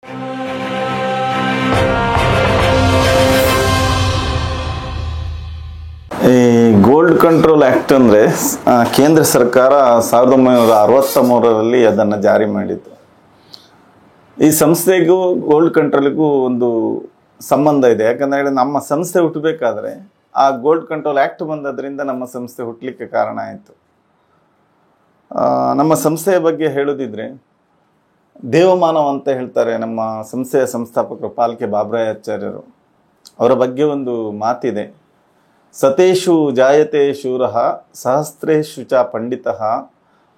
ಈ gold control act ಅಂದರೆ ಕೇಂದ್ರ ಸರ್ಕಾರ 1963ರಲ್ಲಿ ಅದನ್ನು ಜಾರಿ ಮಾಡಿತ್ತು. ಈ ಸಂಸ್ಥೆಗೂ ಗೋಲ್ಡ್ ಕಂಟ್ರೋಲ್ಗೂ ಒಂದು ಸಂಬಂಧ ಇದೆ. ಯಾಕಂದರೆ ನಮ್ಮ ಸಂಸ್ಥೆ ಹುಟ್ಟಬೇಕಾದ್ರೆ ಆ ಗೋಲ್ಡ್ ಕಂಟ್ರೋಲ್ ಆ್ಯಕ್ಟ್ ಬಂದದ್ರಿಂದ ನಮ್ಮ ಸಂಸ್ಥೆ ಹುಟ್ಟಲಿಕ್ಕೆ ಕಾರಣ ಆಯಿತು. ನಮ್ಮ ಸಂಸ್ಥೆಯ ಬಗ್ಗೆ ಹೇಳೋದಿದ್ರೆ ದೇವಮಾನವ ಅಂತ ಹೇಳ್ತಾರೆ ನಮ್ಮ ಸಂಸ್ಥೆಯ ಸಂಸ್ಥಾಪಕರು ಪಾಲ್ಕೆ ಬಾಬರಾಯ ಆಚಾರ್ಯರು. ಅವರ ಬಗ್ಗೆ ಒಂದು ಮಾತಿದೆ, ಸತೇಷು ಜಾಯತೆ ಶೂರಃ ಸಹಸ್ರೇಷು ಚ ಪಂಡಿತಃ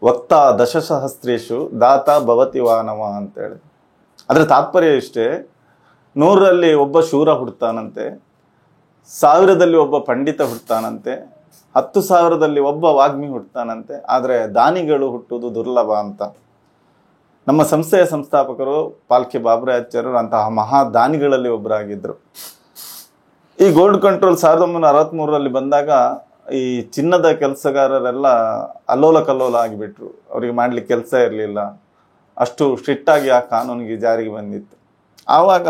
ವಕ್ತಾ ದಶಸಹಸ್ರೇಷು ದಾತ ಭವತಿ ವಾನವ ಅಂತೇಳಿ. ಅದರ ತಾತ್ಪರ್ಯ ಇಷ್ಟೇ, 100ರಲ್ಲಿ ಒಬ್ಬ ಶೂರ ಹುಡ್ತಾನಂತೆ, 1000ದಲ್ಲಿ ಒಬ್ಬ ಪಂಡಿತ ಹುಡ್ತಾನಂತೆ, 10,000ದಲ್ಲಿ ಒಬ್ಬ ವಾಗ್ಮಿ ಹುಡ್ತಾನಂತೆ, ಆದರೆ ದಾನಿಗಳು ಹುಟ್ಟುವುದು ದುರ್ಲಭ ಅಂತ. ನಮ್ಮ ಸಂಸ್ಥೆಯ ಸಂಸ್ಥಾಪಕರು ಪಾಲ್ಕೆ ಬಾಬರಾಯಾಚಾರ್ಯರು ಅಂತಹ ಮಹಾದಾನಿಗಳಲ್ಲಿ ಒಬ್ಬರಾಗಿದ್ದರು. ಈ ಗೋಲ್ಡ್ ಕಂಟ್ರೋಲ್ 1963ರಲ್ಲಿ ಬಂದಾಗ ಈ ಚಿನ್ನದ ಕೆಲಸಗಾರರೆಲ್ಲ ಅಲ್ಲೋಲ ಕಲ್ಲೋಲ ಆಗಿಬಿಟ್ರು. ಅವರಿಗೆ ಮಾಡಲಿಕ್ಕೆ ಕೆಲಸ ಇರಲಿಲ್ಲ, ಅಷ್ಟು ಸ್ಟ್ರಿಕ್ಟಾಗಿ ಆ ಕಾನೂನಿಗೆ ಜಾರಿಗೆ ಬಂದಿತ್ತು. ಆವಾಗ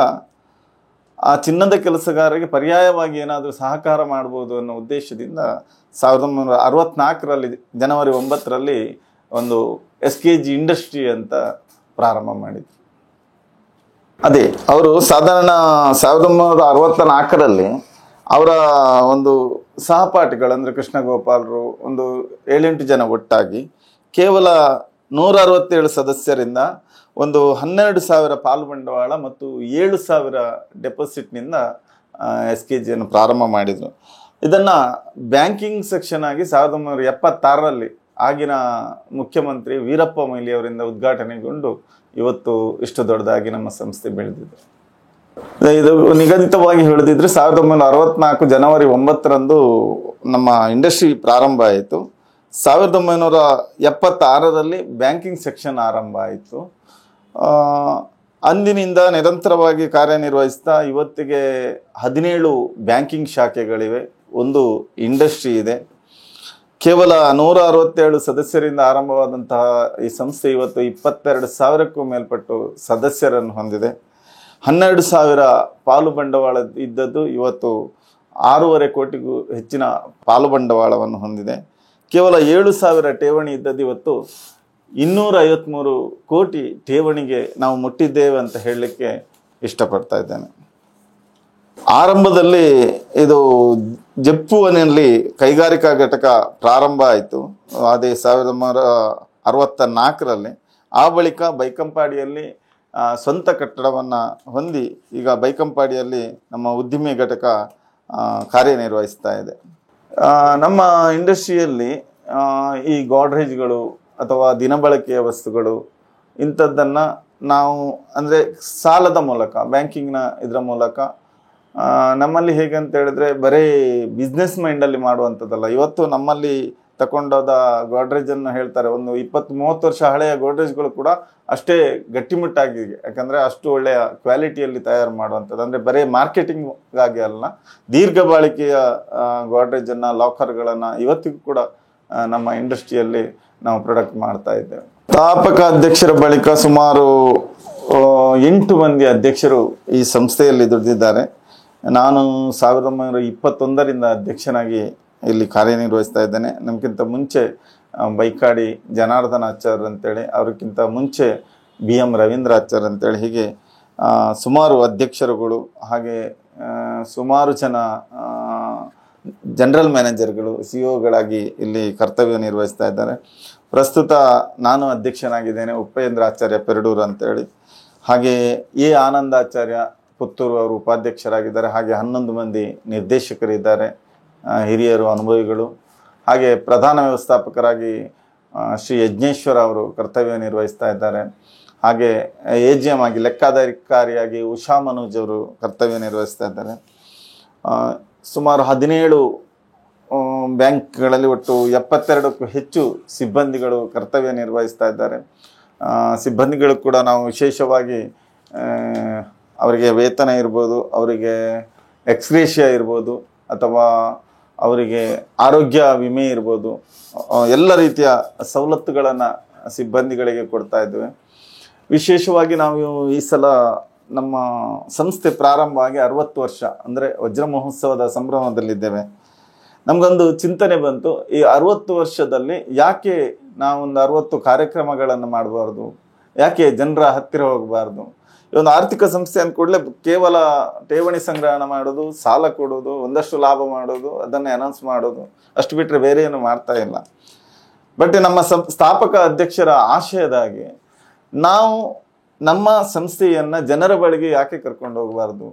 ಆ ಚಿನ್ನದ ಕೆಲಸಗಾರರಿಗೆ ಪರ್ಯಾಯವಾಗಿ ಏನಾದರೂ ಸಹಕಾರ ಮಾಡ್ಬೋದು ಅನ್ನೋ ಉದ್ದೇಶದಿಂದ 1964ರಲ್ಲಿ ಜನವರಿ 9ರಲ್ಲಿ ಒಂದು SKG ಇಂಡಸ್ಟ್ರಿ ಅಂತ ಪ್ರಾರಂಭ ಮಾಡಿದ್ರು. ಅದೇ ಅವರು ಸಾಧಾರಣ 1964ರಲ್ಲಿ ಅವರ ಒಂದು ಸಹಪಾಠಿಗಳಂದರೆ ಕೃಷ್ಣ ಗೋಪಾಲರು ಒಂದು 7-8 ಜನ ಒಟ್ಟಾಗಿ ಕೇವಲ 167 ಸದಸ್ಯರಿಂದ ಒಂದು 12,000 ಪಾಲು ಬಂಡವಾಳ ಮತ್ತು 7,000 ಡೆಪಾಸಿಟ್ನಿಂದ SKGಯನ್ನು ಪ್ರಾರಂಭ ಮಾಡಿದರು. ಇದನ್ನು ಬ್ಯಾಂಕಿಂಗ್ ಸೆಕ್ಷನ್ ಆಗಿ 1976ರಲ್ಲಿ ಆಗಿನ ಮುಖ್ಯಮಂತ್ರಿ ವೀರಪ್ಪ ಮೊಯ್ಲಿ ಅವರಿಂದ ಉದ್ಘಾಟನೆಗೊಂಡು ಇವತ್ತು ಇಷ್ಟು ದೊಡ್ಡದಾಗಿ ನಮ್ಮ ಸಂಸ್ಥೆ ಬೆಳೆದಿದೆ. ಇದು ನಿಗದಿತವಾಗಿ ಹೇಳಿದ್ರೆ 1964 ಜನವರಿ 9ರಂದು ನಮ್ಮ ಇಂಡಸ್ಟ್ರಿ ಪ್ರಾರಂಭ ಆಯಿತು. 1976ರಲ್ಲಿ ಬ್ಯಾಂಕಿಂಗ್ ಸೆಕ್ಷನ್ ಆರಂಭ ಆಯಿತು. ಅಂದಿನಿಂದ ನಿರಂತರವಾಗಿ ಕಾರ್ಯನಿರ್ವಹಿಸ್ತಾ ಇವತ್ತಿಗೆ 17 ಬ್ಯಾಂಕಿಂಗ್ ಶಾಖೆಗಳಿವೆ, ಒಂದು ಇಂಡಸ್ಟ್ರಿ ಇದೆ. ಕೇವಲ 167 ಸದಸ್ಯರಿಂದ ಆರಂಭವಾದಂತಹ ಈ ಸಂಸ್ಥೆ ಇವತ್ತು 22,000ಕ್ಕೂ ಮೇಲ್ಪಟ್ಟು ಸದಸ್ಯರನ್ನು ಹೊಂದಿದೆ. 12,000 ಪಾಲು ಬಂಡವಾಳ ಇದ್ದದ್ದು ಇವತ್ತು 6.5 ಕೋಟಿಗೂ ಹೆಚ್ಚಿನ ಪಾಲು ಬಂಡವಾಳವನ್ನು ಹೊಂದಿದೆ. ಕೇವಲ 7,000 ಠೇವಣಿ ಇದ್ದದ್ದು ಇವತ್ತು 253 ಕೋಟಿ ಠೇವಣಿಗೆ ನಾವು ಮುಟ್ಟಿದ್ದೇವೆ ಅಂತ ಹೇಳಲಿಕ್ಕೆ ಇಷ್ಟಪಡ್ತಾ ಇದ್ದೇನೆ. ಆರಂಭದಲ್ಲಿ ಇದು ಜಪ್ಪುವಿನಲ್ಲಿ ಕೈಗಾರಿಕಾ ಘಟಕ ಪ್ರಾರಂಭ ಆಯಿತು, ಅದೇ 1964ರಲ್ಲಿ. ಆ ಬಳಿಕ ಬೈಕಂಪಾಡಿಯಲ್ಲಿ ಸ್ವಂತ ಕಟ್ಟಡವನ್ನು ಹೊಂದಿ ಈಗ ಬೈಕಂಪಾಡಿಯಲ್ಲಿ ನಮ್ಮ ಉದ್ದಿಮೆ ಘಟಕ ಕಾರ್ಯನಿರ್ವಹಿಸ್ತಾ ಇದೆ. ನಮ್ಮ ಇಂಡಸ್ಟ್ರಿಯಲ್ಲಿ ಈ ಗಾಡ್ರೇಜ್ಗಳು ಅಥವಾ ದಿನಬಳಕೆಯ ವಸ್ತುಗಳು ಇಂಥದ್ದನ್ನು ನಾವು ಅಂದರೆ ಸಾಲದ ಮೂಲಕ ಬ್ಯಾಂಕಿಂಗ್ನ ಇದರ ಮೂಲಕ ನಮ್ಮಲ್ಲಿ ಹೇಗೆ ಅಂತ ಹೇಳಿದ್ರೆ ಬರೀ ಬಿಸ್ನೆಸ್ ಮೈಂಡಲ್ಲಿ ಮಾಡುವಂಥದ್ದಲ್ಲ. ಇವತ್ತು ನಮ್ಮಲ್ಲಿ ತಗೊಂಡೋದ ಗೋಡ್ರೇಜನ್ನು ಹೇಳ್ತಾರೆ, ಒಂದು 20-30 ವರ್ಷ ಹಳೆಯ ಗೋಡ್ರೇಜ್ಗಳು ಕೂಡ ಅಷ್ಟೇ ಗಟ್ಟಿಮುಟ್ಟಾಗಿದೆ. ಯಾಕಂದರೆ ಅಷ್ಟು ಒಳ್ಳೆಯ ಕ್ವಾಲಿಟಿಯಲ್ಲಿ ತಯಾರು ಮಾಡುವಂಥದ್ದು, ಅಂದರೆ ಬರೀ ಮಾರ್ಕೆಟಿಂಗಾಗಿ ಅಲ್ಲ, ದೀರ್ಘ ಬಾಳಿಕೆಯ ಗೋಡ್ರೇಜನ್ನು ಲಾಕರ್ಗಳನ್ನು ಇವತ್ತಿಗೂ ಕೂಡ ನಮ್ಮ ಇಂಡಸ್ಟ್ರಿಯಲ್ಲಿ ನಾವು ಪ್ರೊಡಕ್ಟ್ ಮಾಡ್ತಾ ಇದ್ದೇವೆ. ಸ್ಥಾಪಕ ಅಧ್ಯಕ್ಷರ ಬಳಿಕ ಸುಮಾರು 8 ಮಂದಿ ಅಧ್ಯಕ್ಷರು ಈ ಸಂಸ್ಥೆಯಲ್ಲಿ ದುಡಿದಿದ್ದಾರೆ. ನಾನು 1921ರಿಂದ ಅಧ್ಯಕ್ಷನಾಗಿ ಇಲ್ಲಿ ಕಾರ್ಯನಿರ್ವಹಿಸ್ತಾ ಇದ್ದೇನೆ. ನಮಗಿಂತ ಮುಂಚೆ ಬೈಕಾಡಿ ಜನಾರ್ದನ ಆಚಾರ್ಯ ಅಂತೇಳಿ, ಅವ್ರಿಗಿಂತ ಮುಂಚೆ BM ರವೀಂದ್ರ ಆಚಾರ್ಯ ಅಂತೇಳಿ, ಹೀಗೆ ಸುಮಾರು ಅಧ್ಯಕ್ಷರುಗಳು, ಹಾಗೆ ಸುಮಾರು ಜನ ಜನರಲ್ ಮ್ಯಾನೇಜರ್ಗಳು, CEO ಇಲ್ಲಿ ಕರ್ತವ್ಯ ನಿರ್ವಹಿಸ್ತಾ ಇದ್ದಾರೆ. ಪ್ರಸ್ತುತ ನಾನು ಅಧ್ಯಕ್ಷನಾಗಿದ್ದೇನೆ, ಉಪೇಂದ್ರ ಆಚಾರ್ಯ ಪೆರಡೂರು ಅಂತೇಳಿ. ಹಾಗೆ ಆನಂದಾಚಾರ್ಯ ಪುತ್ತೂರು ಅವರು ಉಪಾಧ್ಯಕ್ಷರಾಗಿದ್ದಾರೆ. ಹಾಗೆ 11 ಮಂದಿ ನಿರ್ದೇಶಕರಿದ್ದಾರೆ, ಹಿರಿಯರು, ಅನುಭವಿಗಳು. ಹಾಗೆ ಪ್ರಧಾನ ವ್ಯವಸ್ಥಾಪಕರಾಗಿ ಶ್ರೀ ಯಜ್ಞೇಶ್ವರ ಅವರು ಕರ್ತವ್ಯ ನಿರ್ವಹಿಸ್ತಾ ಇದ್ದಾರೆ. ಹಾಗೆ AGM ಆಗಿ ಲೆಕ್ಕಾಧಿಕಾರಿಯಾಗಿ ಉಷಾ ಮನೋಜ್ ಅವರು ಕರ್ತವ್ಯ ನಿರ್ವಹಿಸ್ತಾ ಇದ್ದಾರೆ. ಸುಮಾರು 17 ಬ್ಯಾಂಕ್ಗಳಲ್ಲಿ ಒಟ್ಟು 72ಕ್ಕೂ ಹೆಚ್ಚು ಸಿಬ್ಬಂದಿಗಳು ಕರ್ತವ್ಯ ನಿರ್ವಹಿಸ್ತಾ ಇದ್ದಾರೆ. ಸಿಬ್ಬಂದಿಗಳು ಕೂಡ ನಾವು ವಿಶೇಷವಾಗಿ ಅವರಿಗೆ ವೇತನ ಇರ್ಬೋದು, ಅವರಿಗೆ ಎಕ್ಸ್ಗ್ರೇಷಿಯಾ ಇರ್ಬೋದು, ಅಥವಾ ಅವರಿಗೆ ಆರೋಗ್ಯ ವಿಮೆ ಇರ್ಬೋದು, ಎಲ್ಲ ರೀತಿಯ ಸವಲತ್ತುಗಳನ್ನು ಸಿಬ್ಬಂದಿಗಳಿಗೆ ಕೊಡ್ತಾ ಇದ್ದೇವೆ. ವಿಶೇಷವಾಗಿ ನಾವು ಈ ಸಲ ನಮ್ಮ ಸಂಸ್ಥೆ ಪ್ರಾರಂಭ ಆಗಿ 60 ವರ್ಷ ಅಂದರೆ ವಜ್ರ ಮಹೋತ್ಸವದ ಸಂಭ್ರಮದಲ್ಲಿದ್ದೇವೆ. ನಮಗೊಂದು ಚಿಂತನೆ ಬಂತು, ಈ 60 ವರ್ಷದಲ್ಲಿ ಯಾಕೆ ನಾವೊಂದು 60 ಕಾರ್ಯಕ್ರಮಗಳನ್ನು ಮಾಡಬಾರ್ದು, ಯಾಕೆ ಜನರ ಹತ್ತಿರ ಹೋಗಬಾರ್ದು. ಈ ಒಂದು ಆರ್ಥಿಕ ಸಂಸ್ಥೆ ಅಂದ ಕೂಡಲೇ ಕೇವಲ ಠೇವಣಿ ಸಂಗ್ರಹಣ ಮಾಡೋದು, ಸಾಲ ಕೊಡೋದು, ಒಂದಷ್ಟು ಲಾಭ ಮಾಡೋದು, ಅದನ್ನೇ ಅನೌನ್ಸ್ ಮಾಡೋದು, ಅಷ್ಟು ಬಿಟ್ಟರೆ ಬೇರೆ ಏನು ಮಾಡ್ತಾ ಇಲ್ಲ. ಬಟ್ ನಮ್ಮ ಸ್ಥಾಪಕ ಅಧ್ಯಕ್ಷರ ಆಶಯದಾಗಿ ನಾವು ನಮ್ಮ ಸಂಸ್ಥೆಯನ್ನು ಜನರ ಬಳಿಗೆ ಯಾಕೆ ಕರ್ಕೊಂಡು ಹೋಗಬಾರ್ದು,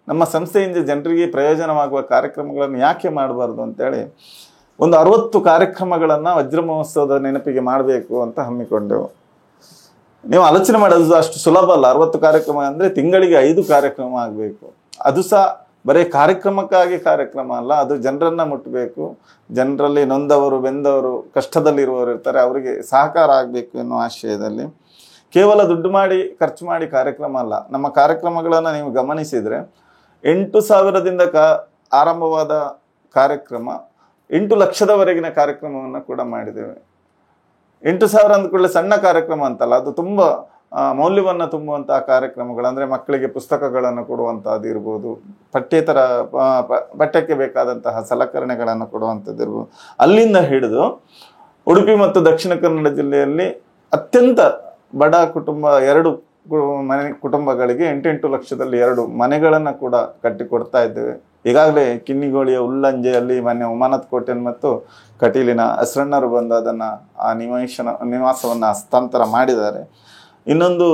ನಮ್ಮ ಸಂಸ್ಥೆಯಿಂದ ಜನರಿಗೆ ಪ್ರಯೋಜನವಾಗುವ ಕಾರ್ಯಕ್ರಮಗಳನ್ನು ಯಾಕೆ ಮಾಡಬಾರ್ದು ಅಂತೇಳಿ ಒಂದು 60 ಕಾರ್ಯಕ್ರಮಗಳನ್ನು ವಜ್ರ ಮಹೋತ್ಸವದ ನೆನಪಿಗೆ ಮಾಡಬೇಕು ಅಂತ ಹಮ್ಮಿಕೊಂಡೆವು. ನೀವು ಆಲೋಚನೆ ಮಾಡೋದು ಅಷ್ಟು ಸುಲಭ ಅಲ್ಲ. 60 ಕಾರ್ಯಕ್ರಮ ಅಂದರೆ ತಿಂಗಳಿಗೆ 5 ಕಾರ್ಯಕ್ರಮ ಆಗಬೇಕು. ಅದು ಸಹ ಬರೀ ಕಾರ್ಯಕ್ರಮಕ್ಕಾಗಿ ಕಾರ್ಯಕ್ರಮ ಅಲ್ಲ, ಅದು ಜನರನ್ನು ಮುಟ್ಟಬೇಕು. ಜನರಲ್ಲಿ ನೊಂದವರು, ಬೆಂದವರು, ಕಷ್ಟದಲ್ಲಿರುವವರು ಇರ್ತಾರೆ, ಅವರಿಗೆ ಸಹಕಾರ ಆಗಬೇಕು ಎನ್ನುವ ಆಶಯದಲ್ಲಿ ಕೇವಲ ದುಡ್ಡು ಮಾಡಿ ಖರ್ಚು ಮಾಡಿ ಕಾರ್ಯಕ್ರಮ ಅಲ್ಲ. ನಮ್ಮ ಕಾರ್ಯಕ್ರಮಗಳನ್ನು ನೀವು ಗಮನಿಸಿದರೆ 8,000ದಿಂದ ಆರಂಭವಾದ ಕಾರ್ಯಕ್ರಮ 8 ಲಕ್ಷದವರೆಗಿನ ಕಾರ್ಯಕ್ರಮವನ್ನು ಕೂಡ ಮಾಡಿದ್ದೇವೆ. 8,000 ಅಂದ್ಕೊಳ್ಳೆ ಸಣ್ಣ ಕಾರ್ಯಕ್ರಮ ಅಂತಲ್ಲ, ಅದು ತುಂಬ ಮೌಲ್ಯವನ್ನು ತುಂಬುವಂತಹ ಕಾರ್ಯಕ್ರಮಗಳು. ಅಂದರೆ ಮಕ್ಕಳಿಗೆ ಪುಸ್ತಕಗಳನ್ನು ಕೊಡುವಂಥದ್ದು ಇರ್ಬೋದು, ಪಠ್ಯಕ್ಕೆ ಬೇಕಾದಂತಹ ಸಲಕರಣೆಗಳನ್ನು ಕೊಡುವಂಥದ್ದು ಇರ್ಬೋದು. ಅಲ್ಲಿಂದ ಹಿಡಿದು ಉಡುಪಿ ಮತ್ತು ದಕ್ಷಿಣ ಕನ್ನಡ ಜಿಲ್ಲೆಯಲ್ಲಿ ಅತ್ಯಂತ ಬಡ ಕುಟುಂಬ 2 ಮನೆ ಕುಟುಂಬಗಳಿಗೆ 8 ಲಕ್ಷದಲ್ಲಿ 2 ಮನೆಗಳನ್ನು ಕೂಡ ಕಟ್ಟಿಕೊಡ್ತಾ ಇದ್ದೇವೆ. ಈಗಾಗಲೇ ಕಿನ್ನಿಗೋಳಿಯ ಉಲ್ಲಂಜೆಯಲ್ಲಿ ಮೊನ್ನೆ ಉಮಾನತ್ ಕೋಟೆನ್ ಮತ್ತು ಕಟೀಲಿನ ಅಸ್ರಣ್ಣರು ಬಂದು ಅದನ್ನು ಆ ನಿವಾಸವನ್ನು ಹಸ್ತಾಂತರ ಮಾಡಿದ್ದಾರೆ. ಇನ್ನೊಂದು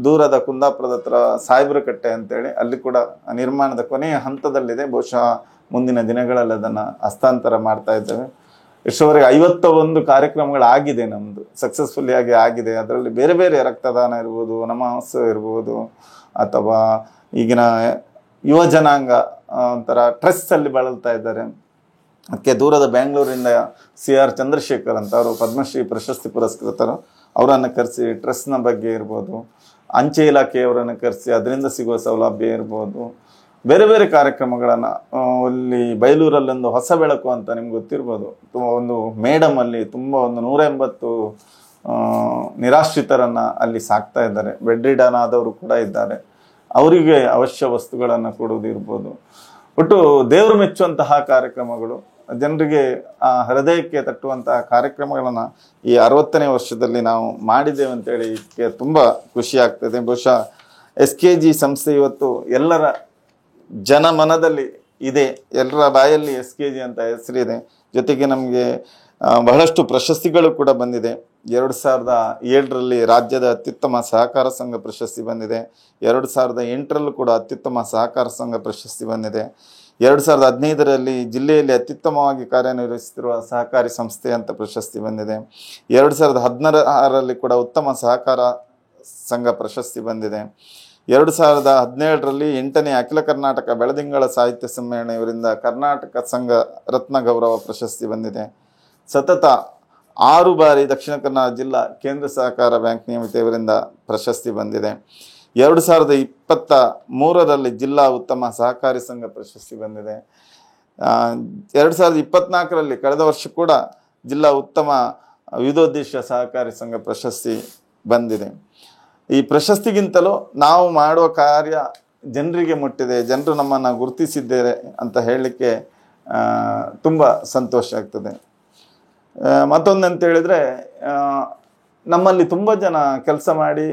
ದೂರದ ಕುಂದಾಪುರದ ಹತ್ರ ಸಾಯಿಬ್ರ ಕಟ್ಟೆ ಅಂತೇಳಿ ಅಲ್ಲಿ ಕೂಡ ನಿರ್ಮಾಣದ ಕೊನೆಯ ಹಂತದಲ್ಲಿದೆ. ಬಹುಶಃ ಮುಂದಿನ ದಿನಗಳಲ್ಲಿ ಅದನ್ನು ಹಸ್ತಾಂತರ ಮಾಡ್ತಾ ಇದ್ದೇವೆ. ಇಷ್ಟವರೆಗೆ 51 ಕಾರ್ಯಕ್ರಮಗಳಾಗಿದೆ, ನಮ್ಮದು ಸಕ್ಸಸ್ಫುಲ್ಲಿ ಆಗಿದೆ. ಅದರಲ್ಲಿ ಬೇರೆ ಬೇರೆ ರಕ್ತದಾನ ಇರ್ಬೋದು, ನಮೋತ್ಸವ ಇರ್ಬೋದು, ಅಥವಾ ಈಗಿನ ಯುವ ಜನಾಂಗ ಒಂಥರ ಟ್ರೆಸ್ಸಲ್ಲಿ ಬಳಲ್ತಾ ಇದ್ದಾರೆ. ಅದಕ್ಕೆ ದೂರದ ಬೆಂಗಳೂರಿಂದ CR ಚಂದ್ರಶೇಖರ್ ಅಂತ, ಅವರು ಪದ್ಮಶ್ರೀ ಪ್ರಶಸ್ತಿ ಪುರಸ್ಕೃತರು, ಅವರನ್ನು ಕರೆಸಿ ಟ್ರೆಸ್ನ ಬಗ್ಗೆ ಇರ್ಬೋದು, ಅಂಚೆ ಇಲಾಖೆಯವರನ್ನು ಕರೆಸಿ ಅದರಿಂದ ಸಿಗುವ ಸೌಲಭ್ಯ ಇರ್ಬೋದು, ಬೇರೆ ಬೇರೆ ಕಾರ್ಯಕ್ರಮಗಳನ್ನು ಅಲ್ಲಿ ಬೈಲೂರಲ್ಲೊಂದು ಹೊಸ ಬೆಳಕು ಅಂತ ನಿಮ್ಗೆ ಗೊತ್ತಿರ್ಬೋದು, ಒಂದು ಮೇಡಮಲ್ಲಿ ತುಂಬ ಒಂದು 180 ನಿರಾಶ್ರಿತರನ್ನು ಅಲ್ಲಿ ಸಾಕ್ತಾ ಇದ್ದಾರೆ. ಬೆಡ್ ರಿಡನ್ ಆದವರು ಕೂಡ ಇದ್ದಾರೆ, ಅವರಿಗೆ ಅವಶ್ಯ ವಸ್ತುಗಳನ್ನು ಕೊಡುವುದು ಇರ್ಬೋದು. ಒಟ್ಟು ದೇವರು ಮೆಚ್ಚುವಂತಹ ಕಾರ್ಯಕ್ರಮಗಳು, ಜನರಿಗೆ ಹೃದಯಕ್ಕೆ ತಟ್ಟುವಂತಹ ಕಾರ್ಯಕ್ರಮಗಳನ್ನು ಈ 60ನೇ ವರ್ಷದಲ್ಲಿ ನಾವು ಮಾಡಿದ್ದೇವೆ ಅಂತೇಳಿ ತುಂಬ ಖುಷಿ ಆಗ್ತದೆ. ಬಹುಶಃ SKG ಸಂಸ್ಥೆ ಇವತ್ತು ಎಲ್ಲರ ಜನಮನದಲ್ಲಿ ಇದೆ, ಎಲ್ಲರ ಬಾಯಲ್ಲಿ SKG ಅಂತ ಹೆಸರಿದೆ. ಜೊತೆಗೆ ನಮಗೆ ಬಹಳಷ್ಟು ಪ್ರಶಸ್ತಿಗಳು ಕೂಡ ಬಂದಿದೆ. 2007ರಲ್ಲಿ ರಾಜ್ಯದ ಅತ್ಯುತ್ತಮ ಸಹಕಾರ ಸಂಘ ಪ್ರಶಸ್ತಿ ಬಂದಿದೆ. 2008ರಲ್ಲೂ ಕೂಡ ಅತ್ಯುತ್ತಮ ಸಹಕಾರ ಸಂಘ ಪ್ರಶಸ್ತಿ ಬಂದಿದೆ. 2015ರಲ್ಲಿ ಜಿಲ್ಲೆಯಲ್ಲಿ ಅತ್ಯುತ್ತಮವಾಗಿ ಕಾರ್ಯನಿರ್ವಹಿಸುತ್ತಿರುವ ಸಹಕಾರಿ ಸಂಸ್ಥೆ ಅಂತ ಪ್ರಶಸ್ತಿ ಬಂದಿದೆ. 2016ರಲ್ಲಿ ಕೂಡ ಉತ್ತಮ ಸಹಕಾರ ಸಂಘ ಪ್ರಶಸ್ತಿ ಬಂದಿದೆ. 2017ರಲ್ಲಿ 8ನೇ ಅಖಿಲ ಕರ್ನಾಟಕ ಬೆಳದಿಂಗಳ ಸಾಹಿತ್ಯ ಸಮ್ಮೇಳನ ಇವರಿಂದ ಕರ್ನಾಟಕ ಸಂಘ ರತ್ನ ಗೌರವ ಪ್ರಶಸ್ತಿ ಬಂದಿದೆ. ಸತತ 6 ಬಾರಿ ದಕ್ಷಿಣ ಕನ್ನಡ ಜಿಲ್ಲಾ ಕೇಂದ್ರ ಸಹಕಾರ ಬ್ಯಾಂಕ್ ನಿಯಮಿತ ಇವರಿಂದ ಪ್ರಶಸ್ತಿ ಬಂದಿದೆ. 2023ರಲ್ಲಿ ಜಿಲ್ಲಾ ಉತ್ತಮ ಸಹಕಾರಿ ಸಂಘ ಪ್ರಶಸ್ತಿ ಬಂದಿದೆ. 2024ರಲ್ಲಿ ಕಳೆದ ವರ್ಷ ಕೂಡ ಜಿಲ್ಲಾ ಉತ್ತಮ ವಿವಿಧೋದ್ದೇಶ ಸಹಕಾರಿ ಸಂಘ ಪ್ರಶಸ್ತಿ ಬಂದಿದೆ. ಈ ಪ್ರಶಸ್ತಿಗಿಂತಲೂ ನಾವು ಮಾಡುವ ಕಾರ್ಯ ಜನರಿಗೆ ಮುಟ್ಟಿದೆ, ಜನರು ನಮ್ಮನ್ನು ಗುರುತಿಸಿದ್ದೇವೆ ಅಂತ ಹೇಳಲಿಕ್ಕೆ ತುಂಬ ಸಂತೋಷ ಆಗ್ತದೆ. ಮತ್ತೊಂದಂತ ಹೇಳಿದರೆ, ನಮ್ಮಲ್ಲಿ ತುಂಬ ಜನ ಕೆಲಸ ಮಾಡಿ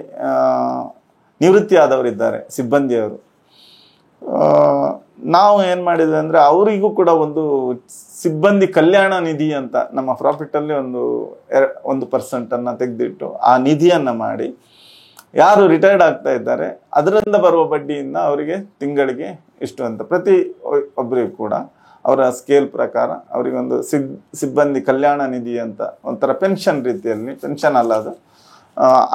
ನಿವೃತ್ತಿ ಆದವರಿದ್ದಾರೆ, ಸಿಬ್ಬಂದಿಯವರು. ನಾವು ಏನು ಮಾಡಿದ್ವಿ ಅಂದರೆ ಅವರಿಗೂ ಕೂಡ ಒಂದು ಸಿಬ್ಬಂದಿ ಕಲ್ಯಾಣ ನಿಧಿ ಅಂತ ನಮ್ಮ ಪ್ರಾಫಿಟಲ್ಲಿ ಒಂದು 1% ತೆಗೆದಿಟ್ಟು ಆ ನಿಧಿಯನ್ನು ಮಾಡಿ ಯಾರು ರಿಟೈರ್ಡ್ ಆಗ್ತಾ ಇದ್ದಾರೆ ಅದರಿಂದ ಬರುವ ಬಡ್ಡಿಯಿಂದ ಅವರಿಗೆ ತಿಂಗಳಿಗೆ ಇಷ್ಟು ಅಂತ ಪ್ರತಿ ಒಬ್ಬರಿಗೂ ಕೂಡ ಅವರ ಸ್ಕೇಲ್ ಪ್ರಕಾರ ಅವರಿಗೊಂದು ಸಿಬ್ಬಂದಿ ಕಲ್ಯಾಣ ನಿಧಿ ಅಂತ ಒಂಥರ ಪೆನ್ಷನ್ ರೀತಿಯಲ್ಲಿ, ಪೆನ್ಷನ್ ಅಲ್ಲ ಅದು,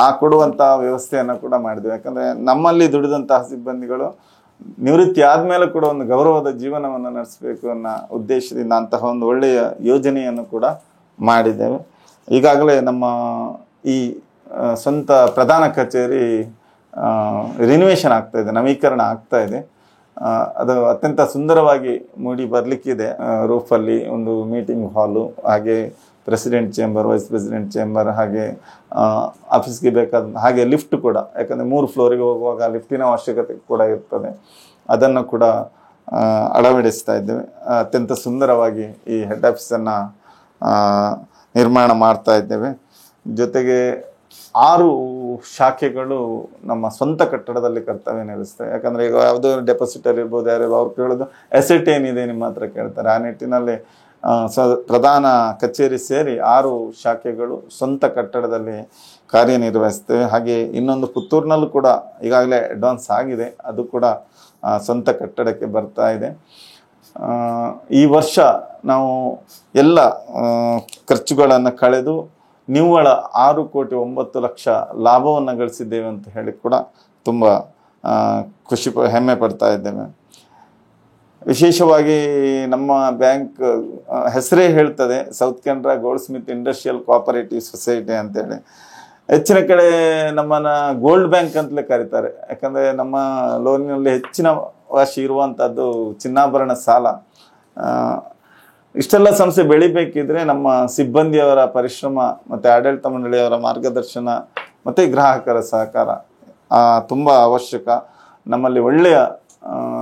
ಆ ಕೊಡುವಂಥ ವ್ಯವಸ್ಥೆಯನ್ನು ಕೂಡ ಮಾಡಿದ್ವಿ. ಯಾಕಂದರೆ ನಮ್ಮಲ್ಲಿ ದುಡಿದಂತಹ ಸಿಬ್ಬಂದಿಗಳು ನಿವೃತ್ತಿ ಆದಮೇಲೆ ಕೂಡ ಒಂದು ಗೌರವದ ಜೀವನವನ್ನು ನಡೆಸಬೇಕು ಅನ್ನೋ ಉದ್ದೇಶದಿಂದ ಅಂತಹ ಒಂದು ಒಳ್ಳೆಯ ಯೋಜನೆಯನ್ನು ಕೂಡ ಮಾಡಿದ್ದೇವೆ. ಈಗಾಗಲೇ ನಮ್ಮ ಈ ಸ್ವಂತ ಪ್ರಧಾನ ಕಚೇರಿ ರಿನಿವೇಷನ್ ಆಗ್ತಾ ಇದೆ, ನವೀಕರಣ ಆಗ್ತಾ ಇದೆ. ಅದು ಅತ್ಯಂತ ಸುಂದರವಾಗಿ ಮೂಡಿ ಬರಲಿಕ್ಕಿದೆ. ರೂಫಲ್ಲಿ ಒಂದು ಮೀಟಿಂಗ್ ಹಾಲು, ಹಾಗೆ president chamber, vice president chamber, ಹಾಗೆ ಆಫೀಸ್ಗೆ ಬೇಕಾದ ಹಾಗೆ ಲಿಫ್ಟ್ ಕೂಡ, ಯಾಕಂದರೆ 3 ಫ್ಲೋರಿಗೆ ಹೋಗುವಾಗ ಲಿಫ್ಟಿನ ಅವಶ್ಯಕತೆ ಕೂಡ ಇರ್ತದೆ. ಅದನ್ನು ಕೂಡ ಅಳವಡಿಸ್ತಾ ಇದ್ದೇವೆ. ಅತ್ಯಂತ ಸುಂದರವಾಗಿ ಈ ಹೆಡ್ ಆಫೀಸನ್ನು ನಿರ್ಮಾಣ ಮಾಡ್ತಾ ಇದ್ದೇವೆ. ಜೊತೆಗೆ 6 ಶಾಖೆಗಳು ನಮ್ಮ ಸ್ವಂತ ಕಟ್ಟಡದಲ್ಲಿ ಕರ್ತವ್ಯ ನಿರ್ವಹಿಸ್ತೇವೆ. ಯಾಕಂದರೆ ಈಗ ಯಾವುದೋ ಡೆಪಾಸಿಟರ್ ಇರ್ಬೋದು, ಯಾರು ಅವ್ರು ಕೇಳೋದು ಅಸೆಟ್ ಏನಿದೆ ನಿಮ್ಮ ಹತ್ರ ಕೇಳ್ತಾರೆ. ಆ ನಿಟ್ಟಿನಲ್ಲಿ ಪ್ರಧಾನ ಕಚೇರಿ ಸೇರಿ 6 ಶಾಖೆಗಳು ಸ್ವಂತ ಕಟ್ಟಡದಲ್ಲಿ ಕಾರ್ಯನಿರ್ವಹಿಸ್ತೇವೆ. ಹಾಗೆ ಇನ್ನೊಂದು ಪುತ್ತೂರಿನಲ್ಲೂ ಕೂಡ ಈಗಾಗಲೇ ಅಡ್ವಾನ್ಸ್ ಆಗಿದೆ, ಅದು ಕೂಡ ಸ್ವಂತ ಕಟ್ಟಡಕ್ಕೆ ಬರ್ತಾ ಇದೆ. ಈ ವರ್ಷ ನಾವು ಎಲ್ಲ ಖರ್ಚುಗಳನ್ನು ಕಳೆದು ನಿವ್ವಳ 6,09,00,000 ಲಾಭವನ್ನು ಗಳಿಸಿದ್ದೇವೆ ಅಂತ ಹೇಳಿ ಕೂಡ ತುಂಬ ಹೆಮ್ಮೆ ಪಡ್ತಾ ಇದ್ದೇವೆ. ವಿಶೇಷವಾಗಿ ನಮ್ಮ ಬ್ಯಾಂಕ್ ಹೆಸರೇ ಹೇಳ್ತದೆ, south Canara gold Smith industrial cooperative society ಅಂತೇಳಿ. ಹೆಚ್ಚಿನ ಕಡೆ ನಮ್ಮನ್ನು ಗೋಲ್ಡ್ ಬ್ಯಾಂಕ್ ಅಂತಲೇ ಕರೀತಾರೆ. ಯಾಕಂದರೆ ನಮ್ಮ ಲೋನಿನಲ್ಲಿ ಹೆಚ್ಚಿನ ವಾಶಿ ಇರುವಂಥದ್ದು ಚಿನ್ನಾಭರಣ ಸಾಲ. ಇಷ್ಟೆಲ್ಲ ಸಂಸ್ಥೆ ಬೆಳಿಬೇಕಿದ್ರೆ ನಮ್ಮ ಸಿಬ್ಬಂದಿಯವರ ಪರಿಶ್ರಮ ಮತ್ತು ಆಡಳಿತ ಮಂಡಳಿಯವರ ಮಾರ್ಗದರ್ಶನ ಮತ್ತು ಗ್ರಾಹಕರ ಸಹಕಾರ ತುಂಬ ಅವಶ್ಯಕ. ನಮ್ಮಲ್ಲಿ ಒಳ್ಳೆಯ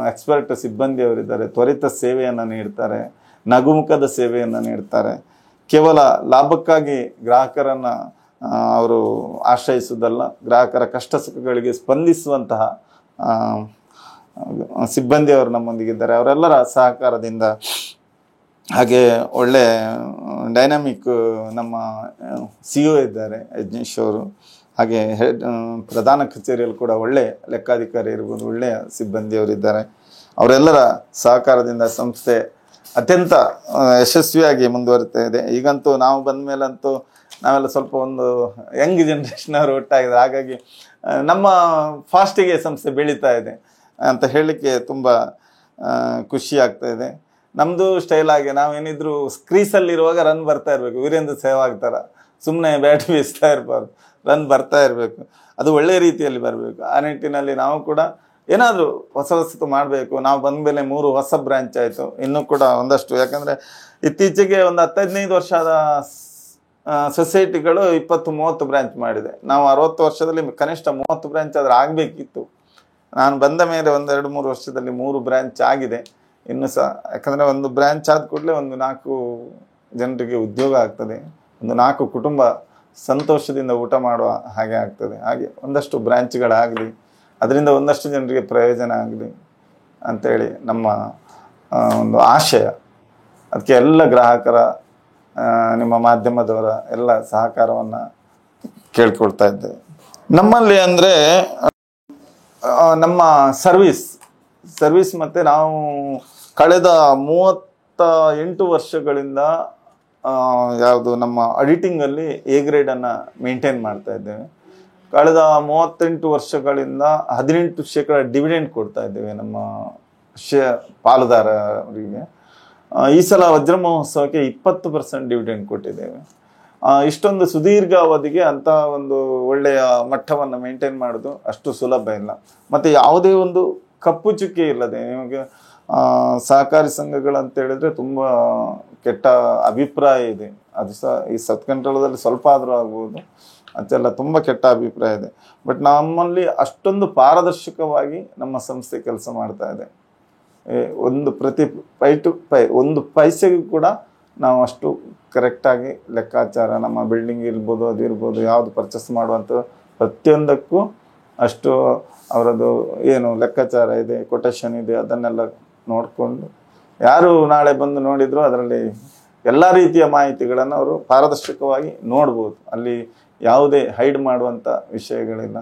ಎಕ್ಸ್ಪರ್ಟ್ ಸಿಬ್ಬಂದಿಯವರಿದ್ದಾರೆ, ತ್ವರಿತ ಸೇವೆಯನ್ನು ನೀಡ್ತಾರೆ, ನಗುಮುಖದ ಸೇವೆಯನ್ನು ನೀಡ್ತಾರೆ. ಕೇವಲ ಲಾಭಕ್ಕಾಗಿ ಗ್ರಾಹಕರನ್ನು ಅವರು ಆಶ್ರಯಿಸುವುದಲ್ಲ, ಗ್ರಾಹಕರ ಕಷ್ಟ ಸುಖಗಳಿಗೆ ಸ್ಪಂದಿಸುವಂತಹ ಸಿಬ್ಬಂದಿಯವರು ನಮ್ಮೊಂದಿಗಿದ್ದಾರೆ. ಅವರೆಲ್ಲರ ಸಹಕಾರದಿಂದ, ಹಾಗೆ ಒಳ್ಳೆ ಡೈನಾಮಿಕ್ ನಮ್ಮ CEO ಇದ್ದಾರೆ ಯಜ್ಞೇಶ್ ಅವರು. ಹಾಗೆ ಪ್ರಧಾನ ಕಚೇರಿಯಲ್ಲಿ ಕೂಡ ಒಳ್ಳೆಯ ಲೆಕ್ಕಾಧಿಕಾರಿ ಇರ್ಬೋದು, ಒಳ್ಳೆಯ ಸಿಬ್ಬಂದಿಯವರಿದ್ದಾರೆ. ಅವರೆಲ್ಲರ ಸಹಕಾರದಿಂದ ಸಂಸ್ಥೆ ಅತ್ಯಂತ ಯಶಸ್ವಿಯಾಗಿ ಮುಂದುವರಿತಾ ಇದೆ. ಈಗಂತೂ ನಾವು ಬಂದ ಮೇಲಂತೂ ನಾವೆಲ್ಲ ಸ್ವಲ್ಪ ಒಂದು ಯಂಗ್ ಜನ್ರೇಷನ್ ಅವರು ಒಟ್ಟಾಗಿದೆ. ಹಾಗಾಗಿ ನಮ್ಮ ಫಾಸ್ಟಿಗೆ ಸಂಸ್ಥೆ ಬೆಳೀತಾ ಇದೆ ಅಂತ ಹೇಳಲಿಕ್ಕೆ ತುಂಬ ಖುಷಿ ಆಗ್ತಾ ಇದೆ. ನಮ್ಮದು ಸ್ಟೈಲ್ ಆಗಿ ನಾವೇನಿದ್ರು ಕ್ರೀಸಲ್ಲಿರುವಾಗ ರನ್ ಬರ್ತಾ ಇರಬೇಕು, ವೀರೇಂದ್ರ ಸೆಹ್ವಾಗ್ ಥರ ಸುಮ್ಮನೆ ಬ್ಯಾಟ್ ಬೀಸ್ತಾ ಇರಬಾರ್ದು, ರನ್ ಬರ್ತಾ ಇರಬೇಕು. ಅದು ಒಳ್ಳೆಯ ರೀತಿಯಲ್ಲಿ ಬರಬೇಕು. ಆ ನಿಟ್ಟಿನಲ್ಲಿ ನಾವು ಕೂಡ ಏನಾದರೂ ಹೊಸತು ಮಾಡಬೇಕು. ನಾವು ಬಂದ ಮೇಲೆ 3 ಹೊಸ ಬ್ರ್ಯಾಂಚ್ ಆಯಿತು, ಇನ್ನೂ ಕೂಡ ಒಂದಷ್ಟು. ಯಾಕಂದರೆ ಇತ್ತೀಚೆಗೆ ಒಂದು 10-15 ವರ್ಷದ ಸೊಸೈಟಿಗಳು 20-30 ಬ್ರ್ಯಾಂಚ್ ಮಾಡಿದೆ. ನಾವು 60 ವರ್ಷದಲ್ಲಿ ಕನಿಷ್ಠ 30 ಬ್ರ್ಯಾಂಚ್ ಆದರೂ ಆಗಬೇಕಿತ್ತು. ನಾನು ಬಂದ ಮೇಲೆ 1-2-3 ವರ್ಷದಲ್ಲಿ 3 ಬ್ರ್ಯಾಂಚ್ ಆಗಿದೆ. ಇನ್ನು ಸಹ ಯಾಕಂದರೆ ಒಂದು ಬ್ರ್ಯಾಂಚ್ ಆದ ಕೂಡಲೇ ಒಂದು 4 ಜನರಿಗೆ ಉದ್ಯೋಗ ಆಗ್ತದೆ, ಒಂದು 4 ಕುಟುಂಬ ಸಂತೋಷದಿಂದ ಊಟ ಮಾಡುವ ಹಾಗೆ ಆಗ್ತದೆ. ಹಾಗೆ ಒಂದಷ್ಟು ಬ್ರ್ಯಾಂಚ್ಗಳಾಗಲಿ, ಅದರಿಂದ ಒಂದಷ್ಟು ಜನರಿಗೆ ಪ್ರಯೋಜನ ಆಗಲಿ ಅಂಥೇಳಿ ನಮ್ಮ ಒಂದು ಆಶಯ. ಅದಕ್ಕೆ ಎಲ್ಲ ಗ್ರಾಹಕರ, ನಿಮ್ಮ ಮಾಧ್ಯಮದವರ ಎಲ್ಲ ಸಹಕಾರವನ್ನು ಕೇಳ್ಕೊಳ್ತಾ ಇದ್ದೇವೆ. ನಮ್ಮಲ್ಲಿ ಅಂದರೆ ನಮ್ಮ ಸರ್ವಿಸ್ ಮತ್ತು ನಾವು ಕಳೆದ 38 ವರ್ಷಗಳಿಂದ ಯಾವುದು ನಮ್ಮ ಆಡಿಟಿಂಗಲ್ಲಿ A ಗ್ರೇಡನ್ನು ಮೇಂಟೈನ್ ಮಾಡ್ತಾ ಇದ್ದೇವೆ. ಕಳೆದ 38 ವರ್ಷಗಳಿಂದ 18% ಡಿವಿಡೆಂಡ್ ಕೊಡ್ತಾ ಇದ್ದೇವೆ ನಮ್ಮ ಪಾಲುದಾರರಿಗೆ. ಈ ಸಲ ವಜ್ರ ಮಹೋತ್ಸವಕ್ಕೆ 20% ಡಿವಿಡೆಂಡ್ ಕೊಟ್ಟಿದ್ದೇವೆ. ಇಷ್ಟೊಂದು ಸುದೀರ್ಘ ಅವಧಿಗೆ ಅಂಥ ಒಂದು ಒಳ್ಳೆಯ ಮಟ್ಟವನ್ನು ಮೇಂಟೈನ್ ಮಾಡೋದು ಅಷ್ಟು ಸುಲಭ ಇಲ್ಲ. ಮತ್ತು ಯಾವುದೇ ಒಂದು ಕಪ್ಪು ಚುಕ್ಕೆ ಇಲ್ಲದೆ, ನಿಮಗೆ ಸಹಕಾರಿ ಸಂಘಗಳಂತ ಹೇಳಿದ್ರೆ ತುಂಬ ಕೆಟ್ಟ ಅಭಿಪ್ರಾಯ ಇದೆ. ಅದು ಸಹ ಈ ಸಬ್ ಕಂಟ್ರೋಲದಲ್ಲಿ ಸ್ವಲ್ಪ ಆದರೂ ಆಗ್ಬೋದು, ಅದೆಲ್ಲ ತುಂಬ ಕೆಟ್ಟ ಅಭಿಪ್ರಾಯ ಇದೆ. ಬಟ್ ನಮ್ಮಲ್ಲಿ ಅಷ್ಟೊಂದು ಪಾರದರ್ಶಕವಾಗಿ ನಮ್ಮ ಸಂಸ್ಥೆ ಕೆಲಸ ಮಾಡ್ತಾ ಇದೆ. ಒಂದು ಒಂದು ಪೈಸೆಗೂ ಕೂಡ ನಾವು ಅಷ್ಟು ಕರೆಕ್ಟಾಗಿ ಲೆಕ್ಕಾಚಾರ, ನಮ್ಮ ಬಿಲ್ಡಿಂಗ್ ಇರ್ಬೋದು, ಅದು ಇರ್ಬೋದು, ಯಾವುದು ಪರ್ಚೇಸ್ ಮಾಡುವಂಥ ಪ್ರತಿಯೊಂದಕ್ಕೂ ಅಷ್ಟು ಅವರದ್ದು ಏನು ಲೆಕ್ಕಾಚಾರ ಇದೆ, ಕೊಟೇಶನ್ ಇದೆ, ಅದನ್ನೆಲ್ಲ ನೋಡಿಕೊಂಡು ಯಾರು ನಾಳೆ ಬಂದು ನೋಡಿದ್ರು ಅದರಲ್ಲಿ ಎಲ್ಲ ರೀತಿಯ ಮಾಹಿತಿಗಳನ್ನು ಅವರು ಪಾರದರ್ಶಕವಾಗಿ ನೋಡ್ಬೋದು. ಅಲ್ಲಿ ಯಾವುದೇ ಹೈಡ್ ಮಾಡುವಂಥ ವಿಷಯಗಳಿಲ್ಲ.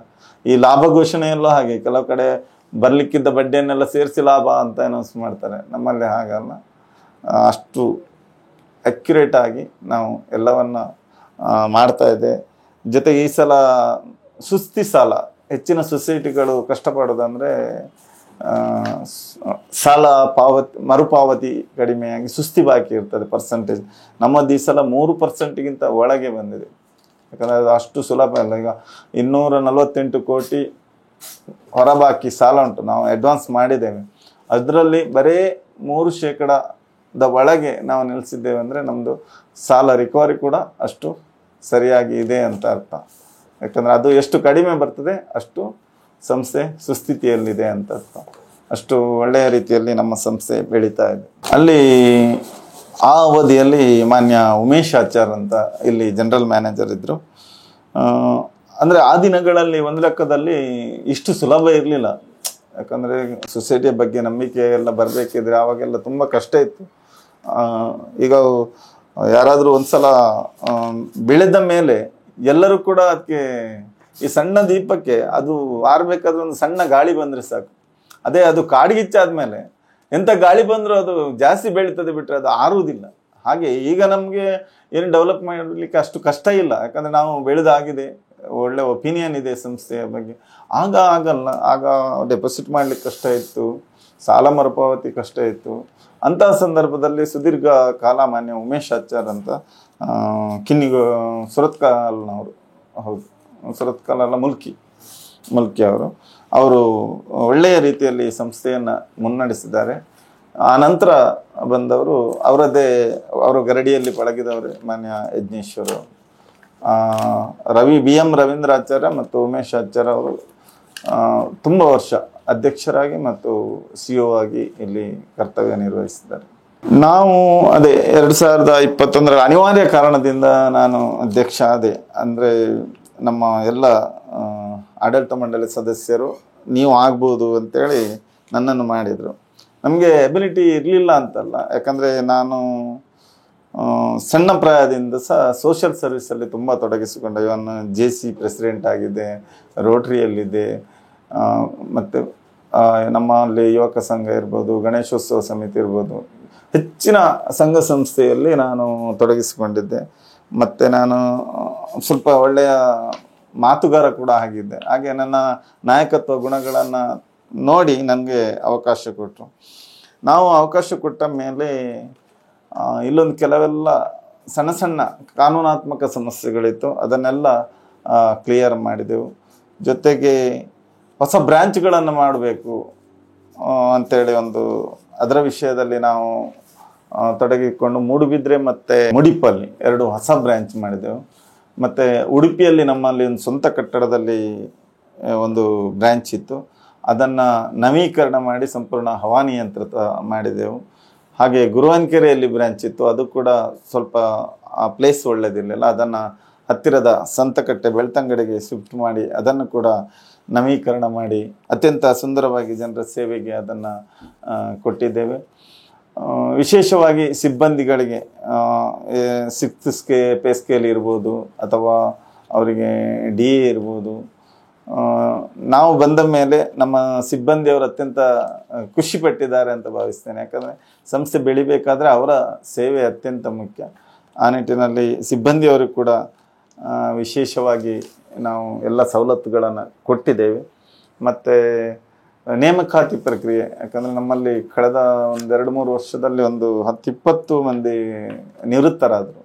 ಈ ಲಾಭ ಘೋಷಣೆಯಲ್ಲೂ ಹಾಗೆ ಕೆಲವು ಕಡೆ ಬರಲಿಕ್ಕಿದ್ದ ಬಡ್ಡಿಯನ್ನೆಲ್ಲ ಸೇರಿಸಿ ಲಾಭ ಅಂತ ಅನೌನ್ಸ್ ಮಾಡ್ತಾರೆ. ನಮ್ಮಲ್ಲಿ ಹಾಗಲ್ಲ, ಅಷ್ಟು ಅಕ್ಯುರೇಟ್ ಆಗಿ ನಾವು ಎಲ್ಲವನ್ನ ಮಾಡ್ತಾ ಇದೆ. ಜೊತೆಗೆ ಈ ಸಲ ಸುಸ್ತಿ ಸಾಲ, ಹೆಚ್ಚಿನ ಸೊಸೈಟಿಗಳು ಕಷ್ಟಪಡೋದಂದರೆ ಸಾಲ ಮರುಪಾವತಿ ಕಡಿಮೆಯಾಗಿ ಸುಸ್ತಿ ಬಾಕಿ ಇರ್ತದೆ ಪರ್ಸೆಂಟೇಜ್. ನಮ್ಮದು ಈ ಸಲ 3%ಗಿಂತ ಒಳಗೆ ಬಂದಿದೆ. ಯಾಕಂದರೆ ಅದು ಅಷ್ಟು ಸುಲಭ ಇಲ್ಲ. ಈಗ 248 ಕೋಟಿ ಹೊರಬಾಕಿ ಸಾಲ ಉಂಟು, ನಾವು ಅಡ್ವಾನ್ಸ್ ಮಾಡಿದ್ದೇವೆ. ಅದರಲ್ಲಿ ಬರೀ 3% ಒಳಗೆ ನಾವು ನಿಲ್ಲಿಸಿದ್ದೇವೆ ಅಂದರೆ ನಮ್ಮದು ಸಾಲ ರಿಕವರಿ ಕೂಡ ಅಷ್ಟು ಸರಿಯಾಗಿ ಇದೆ ಅಂತ ಅರ್ಥ. ಯಾಕಂದರೆ ಅದು ಎಷ್ಟು ಕಡಿಮೆ ಬರ್ತದೆ ಅಷ್ಟು ಸಂಸ್ಥೆ ಸುಸ್ಥಿತಿಯಲ್ಲಿದೆ ಅಂತ ಅರ್ಥ. ಅಷ್ಟು ಒಳ್ಳೆಯ ರೀತಿಯಲ್ಲಿ ನಮ್ಮ ಸಂಸ್ಥೆ ಬೆಳೀತಾ ಇದೆ. ಅಲ್ಲಿ ಆ ಅವಧಿಯಲ್ಲಿ ಮಾನ್ಯ ಉಮೇಶ್ ಆಚಾರ್ ಅಂತ ಇಲ್ಲಿ ಜನರಲ್ ಮ್ಯಾನೇಜರ್ ಇದ್ದರು. ಅಂದರೆ ಆ ದಿನಗಳಲ್ಲಿ ಒಂದು ಲೆಕ್ಕದಲ್ಲಿ ಇಷ್ಟು ಸುಲಭ ಇರಲಿಲ್ಲ. ಯಾಕಂದರೆ ಸೊಸೈಟಿಯ ಬಗ್ಗೆ ನಂಬಿಕೆ ಎಲ್ಲ ಬರಬೇಕಿದ್ರೆ ಆವಾಗೆಲ್ಲ ತುಂಬ ಕಷ್ಟ ಇತ್ತು. ಈಗ ಯಾರಾದರೂ ಒಂದ್ಸಲ ಬೆಳೆದ ಮೇಲೆ ಎಲ್ಲರೂ ಕೂಡ ಅದಕ್ಕೆ ಈ ಸಣ್ಣ ದೀಪಕ್ಕೆ ಅದು ಆರಬೇಕಾದ್ರೆ ಒಂದು ಸಣ್ಣ ಗಾಳಿ ಬಂದರೆ ಸಾಕು. ಅದೇ ಅದು ಕಾಡ್ಗಿಚ್ಚಾದ್ಮೇಲೆ ಎಂಥ ಗಾಳಿ ಬಂದರೂ ಅದು ಜಾಸ್ತಿ ಬೆಳೀತದೆ ಬಿಟ್ಟರೆ ಅದು ಆರುವುದಿಲ್ಲ. ಹಾಗೆ ಈಗ ನಮಗೆ ಏನು ಡೆವಲಪ್ ಮಾಡಲಿಕ್ಕೆ ಅಷ್ಟು ಕಷ್ಟ ಇಲ್ಲ. ಯಾಕಂದರೆ ನಾವು ಬೆಳೆದಾಗಿದೆ, ಒಳ್ಳೆ ಒಪಿನಿಯನ್ ಇದೆ ಸಂಸ್ಥೆಯ ಬಗ್ಗೆ. ಆಗ ಆಗಲ್ಲ, ಆಗ ಡೆಪಾಸಿಟ್ ಮಾಡಲಿಕ್ಕೆ ಕಷ್ಟ ಇತ್ತು, ಸಾಲ ಮರುಪಾವತಿ ಕಷ್ಟ ಇತ್ತು. ಅಂತಹ ಸಂದರ್ಭದಲ್ಲಿ ಸುದೀರ್ಘ ಕಾಲ ಮಾನ್ಯ ಉಮೇಶ್ ಆಚಾರ್ ಅಂತ ಸುರತ್ಕಲ್ನವರು, ಹೌದು ಸುರತ್ಕಲ್ ಅಲ್ಲ ಮುಲ್ಕಿ ಅವರು ಒಳ್ಳೆಯ ರೀತಿಯಲ್ಲಿ ಸಂಸ್ಥೆಯನ್ನು ಮುನ್ನಡೆಸಿದ್ದಾರೆ. ಆ ನಂತರ ಬಂದವರು ಅವರ ಗರಡಿಯಲ್ಲಿ ಪಳಗಿದವರು ಮಾನ್ಯ ಯಜ್ಞೇಶ್ವರು, BM ರವೀಂದ್ರಾಚಾರ್ಯ ಮತ್ತು ಉಮೇಶ್ ಆಚಾರ್ಯ ಅವರು ತುಂಬ ವರ್ಷ ಅಧ್ಯಕ್ಷರಾಗಿ ಮತ್ತು CEO ಆಗಿ ಇಲ್ಲಿ ಕರ್ತವ್ಯ ನಿರ್ವಹಿಸಿದ್ದಾರೆ. ನಾವು ಅದೇ 2021 ಅನಿವಾರ್ಯ ಕಾರಣದಿಂದ ನಾನು ಅಧ್ಯಕ್ಷ ಆದೆ. ಅಂದರೆ ನಮ್ಮ ಎಲ್ಲ ಆಡಳಿತ ಮಂಡಳಿ ಸದಸ್ಯರು ನೀವು ಆಗ್ಬೋದು ಅಂತೇಳಿ ನನ್ನನ್ನು ಮಾಡಿದರು. ನಮಗೆ ಎಬಿಲಿಟಿ ಇರಲಿಲ್ಲ ಅಂತಲ್ಲ, ಯಾಕಂದರೆ ನಾನು ಸಣ್ಣ ಪ್ರಾಯದಿಂದ ಸೋಷಿಯಲ್ ಸರ್ವಿಸಲ್ಲಿ ತುಂಬ ತೊಡಗಿಸಿಕೊಂಡೆ. ಇವನ್ JC ಪ್ರೆಸಿಡೆಂಟ್ ಆಗಿದೆ, ರೋಟ್ರಿಯಲ್ಲಿದೆ, ಮತ್ತು ನಮ್ಮಲ್ಲಿ ಯುವಕ ಸಂಘ ಇರ್ಬೋದು, ಗಣೇಶೋತ್ಸವ ಸಮಿತಿ ಇರ್ಬೋದು, ಹೆಚ್ಚಿನ ಸಂಘ ಸಂಸ್ಥೆಯಲ್ಲಿ ನಾನು ತೊಡಗಿಸಿಕೊಂಡಿದ್ದೆ. ಮತ್ತು ನಾನು ಸ್ವಲ್ಪ ಒಳ್ಳೆಯ ಮಾತುಗಾರ ಕೂಡ ಆಗಿದ್ದೆ. ಹಾಗೆ ನನ್ನ ನಾಯಕತ್ವ ಗುಣಗಳನ್ನು ನೋಡಿ ನನಗೆ ಅವಕಾಶ ಕೊಟ್ಟರು. ನಾವು ಅವಕಾಶ ಕೊಟ್ಟ ಮೇಲೆ ಇಲ್ಲೊಂದು ಕೆಲವೆಲ್ಲ ಸಣ್ಣ ಸಣ್ಣ ಕಾನೂನಾತ್ಮಕ ಸಮಸ್ಯೆಗಳಿತ್ತು, ಅದನ್ನೆಲ್ಲ ಕ್ಲಿಯರ್ ಮಾಡಿದೆವು. ಜೊತೆಗೆ ಹೊಸ ಬ್ರ್ಯಾಂಚ್ಗಳನ್ನು ಮಾಡಬೇಕು ಅಂತೇಳಿ ಅದರ ವಿಷಯದಲ್ಲಿ ನಾವು ತೊಡಗಿಕೊಂಡು ಮೂಡುಬಿದ್ರೆ ಮತ್ತು ಮುಡಿಪಲ್ಲಿ 2 ಹೊಸ ಬ್ರ್ಯಾಂಚ್ ಮಾಡಿದೆವು. ಮತ್ತು ಉಡುಪಿಯಲ್ಲಿ ನಮ್ಮಲ್ಲಿ ಒಂದು ಸ್ವಂತ ಕಟ್ಟಡದಲ್ಲಿ ಒಂದು ಬ್ರ್ಯಾಂಚ್ ಇತ್ತು, ಅದನ್ನು ನವೀಕರಣ ಮಾಡಿ ಸಂಪೂರ್ಣ ಹವಾನಿಯಂತ್ರಿತ ಮಾಡಿದೆವು. ಹಾಗೆ ಗುರುವಾನ್ಕೆರೆಯಲ್ಲಿ ಬ್ರ್ಯಾಂಚ್ ಇತ್ತು, ಅದು ಕೂಡ ಸ್ವಲ್ಪ ಆ ಪ್ಲೇಸ್ ಒಳ್ಳೆಯದಿರಲಿಲ್ಲ, ಅದನ್ನು ಹತ್ತಿರದ ಸಂತಕಟ್ಟೆ ಬೆಳ್ತಂಗಡಿಗೆ ಶಿಫ್ಟ್ ಮಾಡಿ ಅದನ್ನು ಕೂಡ ನವೀಕರಣ ಮಾಡಿ ಅತ್ಯಂತ ಸುಂದರವಾಗಿ ಜನರ ಸೇವೆಗೆ ಅದನ್ನು ಕೊಟ್ಟಿದ್ದೇವೆ. ವಿಶೇಷವಾಗಿ ಸಿಬ್ಬಂದಿಗಳಿಗೆ 6th ಪೇ ಸ್ಕೇಲ್ ಇರ್ಬೋದು ಅಥವಾ ಅವರಿಗೆ DA ಇರ್ಬೋದು, ನಾವು ಬಂದ ಮೇಲೆ ನಮ್ಮ ಸಿಬ್ಬಂದಿಯವರು ಅತ್ಯಂತ ಖುಷಿಪಟ್ಟಿದ್ದಾರೆ ಅಂತ ಭಾವಿಸ್ತೇನೆ. ಯಾಕಂದರೆ ಸಂಸ್ಥೆ ಬೆಳಿಬೇಕಾದ್ರೆ ಅವರ ಸೇವೆ ಅತ್ಯಂತ ಮುಖ್ಯ. ಆ ನಿಟ್ಟಿನಲ್ಲಿ ಸಿಬ್ಬಂದಿಯವರು ಕೂಡ ವಿಶೇಷವಾಗಿ ನಾವು ಎಲ್ಲ ಸವಲತ್ತುಗಳನ್ನು ಕೊಟ್ಟಿದ್ದೇವೆ. ಮತ್ತು ನೇಮಕಾತಿ ಪ್ರಕ್ರಿಯೆ, ಯಾಕಂದರೆ ನಮ್ಮಲ್ಲಿ ಕಳೆದ 1-2-3 ವರ್ಷದಲ್ಲಿ 10-20 ಮಂದಿ ನಿವೃತ್ತರಾದರು.